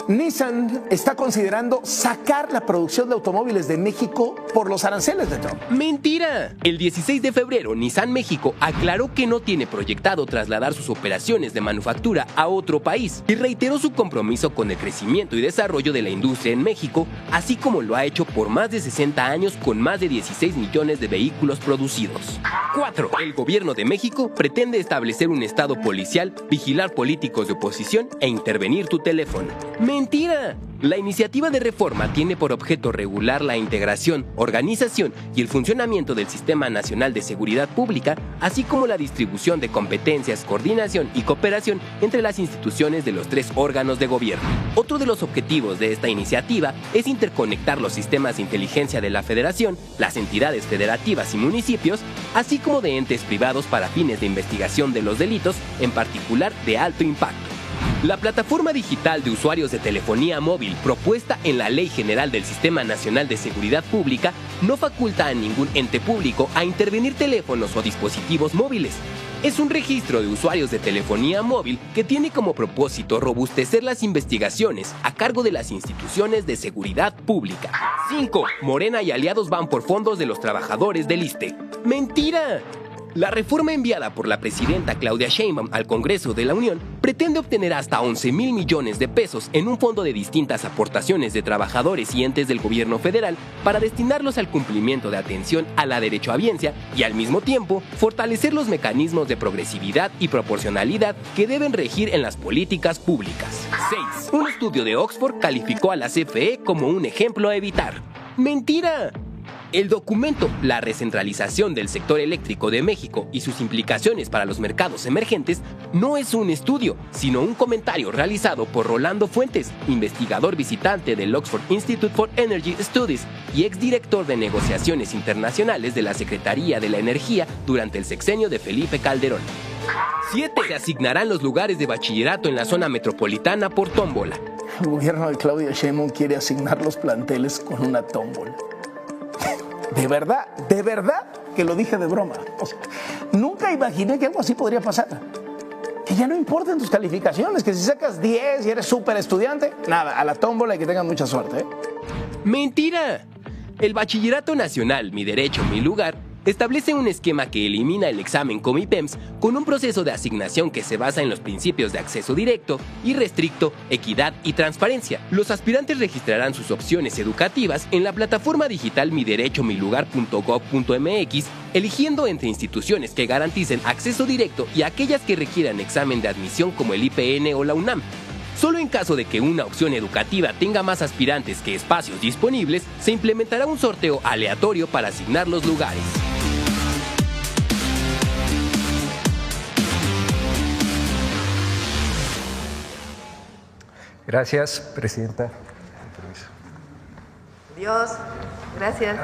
[SPEAKER 15] Nissan está considerando sacar la producción de automóviles de México por los aranceles de Trump.
[SPEAKER 13] ¡Mentira! El 16 de febrero, Nissan México aclaró que no tiene proyectado trasladar sus operaciones de manufactura a otro país y reiteró su compromiso con el crecimiento y desarrollo de la industria en México, así como lo ha hecho por más de 60 años con más de 16 millones de vehículos producidos. 4. El gobierno de México pretende establecer un estado policial, vigilar políticos de oposición e intervenir tu teléfono. ¡Mentira! La iniciativa de reforma tiene por objeto regular la integración, organización y el funcionamiento del Sistema Nacional de Seguridad Pública, así como la distribución de competencias, coordinación y cooperación entre las instituciones de los 3 órganos de gobierno. Otro de los objetivos de esta iniciativa es interconectar los sistemas de inteligencia de la Federación, las entidades federativas y municipios, así como de entes privados para fines de investigación de los delitos, en particular de alto impacto. La plataforma digital de usuarios de telefonía móvil propuesta en la Ley General del Sistema Nacional de Seguridad Pública no faculta a ningún ente público a intervenir teléfonos o dispositivos móviles. Es un registro de usuarios de telefonía móvil que tiene como propósito robustecer las investigaciones a cargo de las instituciones de seguridad pública. 5. Morena y aliados van por fondos de los trabajadores del ISSSTE. ¡Mentira! La reforma enviada por la presidenta Claudia Sheinbaum al Congreso de la Unión pretende obtener hasta 11,000 millones de pesos en un fondo de distintas aportaciones de trabajadores y entes del gobierno federal para destinarlos al cumplimiento de atención a la derechohabiencia y al mismo tiempo fortalecer los mecanismos de progresividad y proporcionalidad que deben regir en las políticas públicas. 6. Un estudio de Oxford calificó a la CFE como un ejemplo a evitar. ¡Mentira! El documento La recentralización del sector eléctrico de México y sus implicaciones para los mercados emergentes no es un estudio, sino un comentario realizado por Rolando Fuentes, investigador visitante del Oxford Institute for Energy Studies y exdirector de negociaciones internacionales de la Secretaría de la Energía durante el sexenio de Felipe Calderón. 7. Se asignarán los lugares de bachillerato en la zona metropolitana por tómbola.
[SPEAKER 15] El gobierno de Claudia Sheinbaum quiere asignar los planteles con una tómbola. De verdad que lo dije de broma. O sea, nunca imaginé que algo así podría pasar. Que ya no importen tus calificaciones, que si sacas 10 y eres súper estudiante, nada, a la tómbola y que tengan mucha suerte, ¿eh?
[SPEAKER 13] ¡Mentira! El Bachillerato Nacional Mi Derecho, Mi Lugar establece un esquema que elimina el examen Comipems con un proceso de asignación que se basa en los principios de acceso directo, irrestricto, equidad y transparencia. Los aspirantes registrarán sus opciones educativas en la plataforma digital miderechomilugar.gov.mx, eligiendo entre instituciones que garanticen acceso directo y aquellas que requieran examen de admisión como el IPN o la UNAM. Solo en caso de que una opción educativa tenga más aspirantes que espacios disponibles, se implementará un sorteo aleatorio para asignar los lugares.
[SPEAKER 12] Gracias, Presidenta.
[SPEAKER 1] Adiós. Gracias.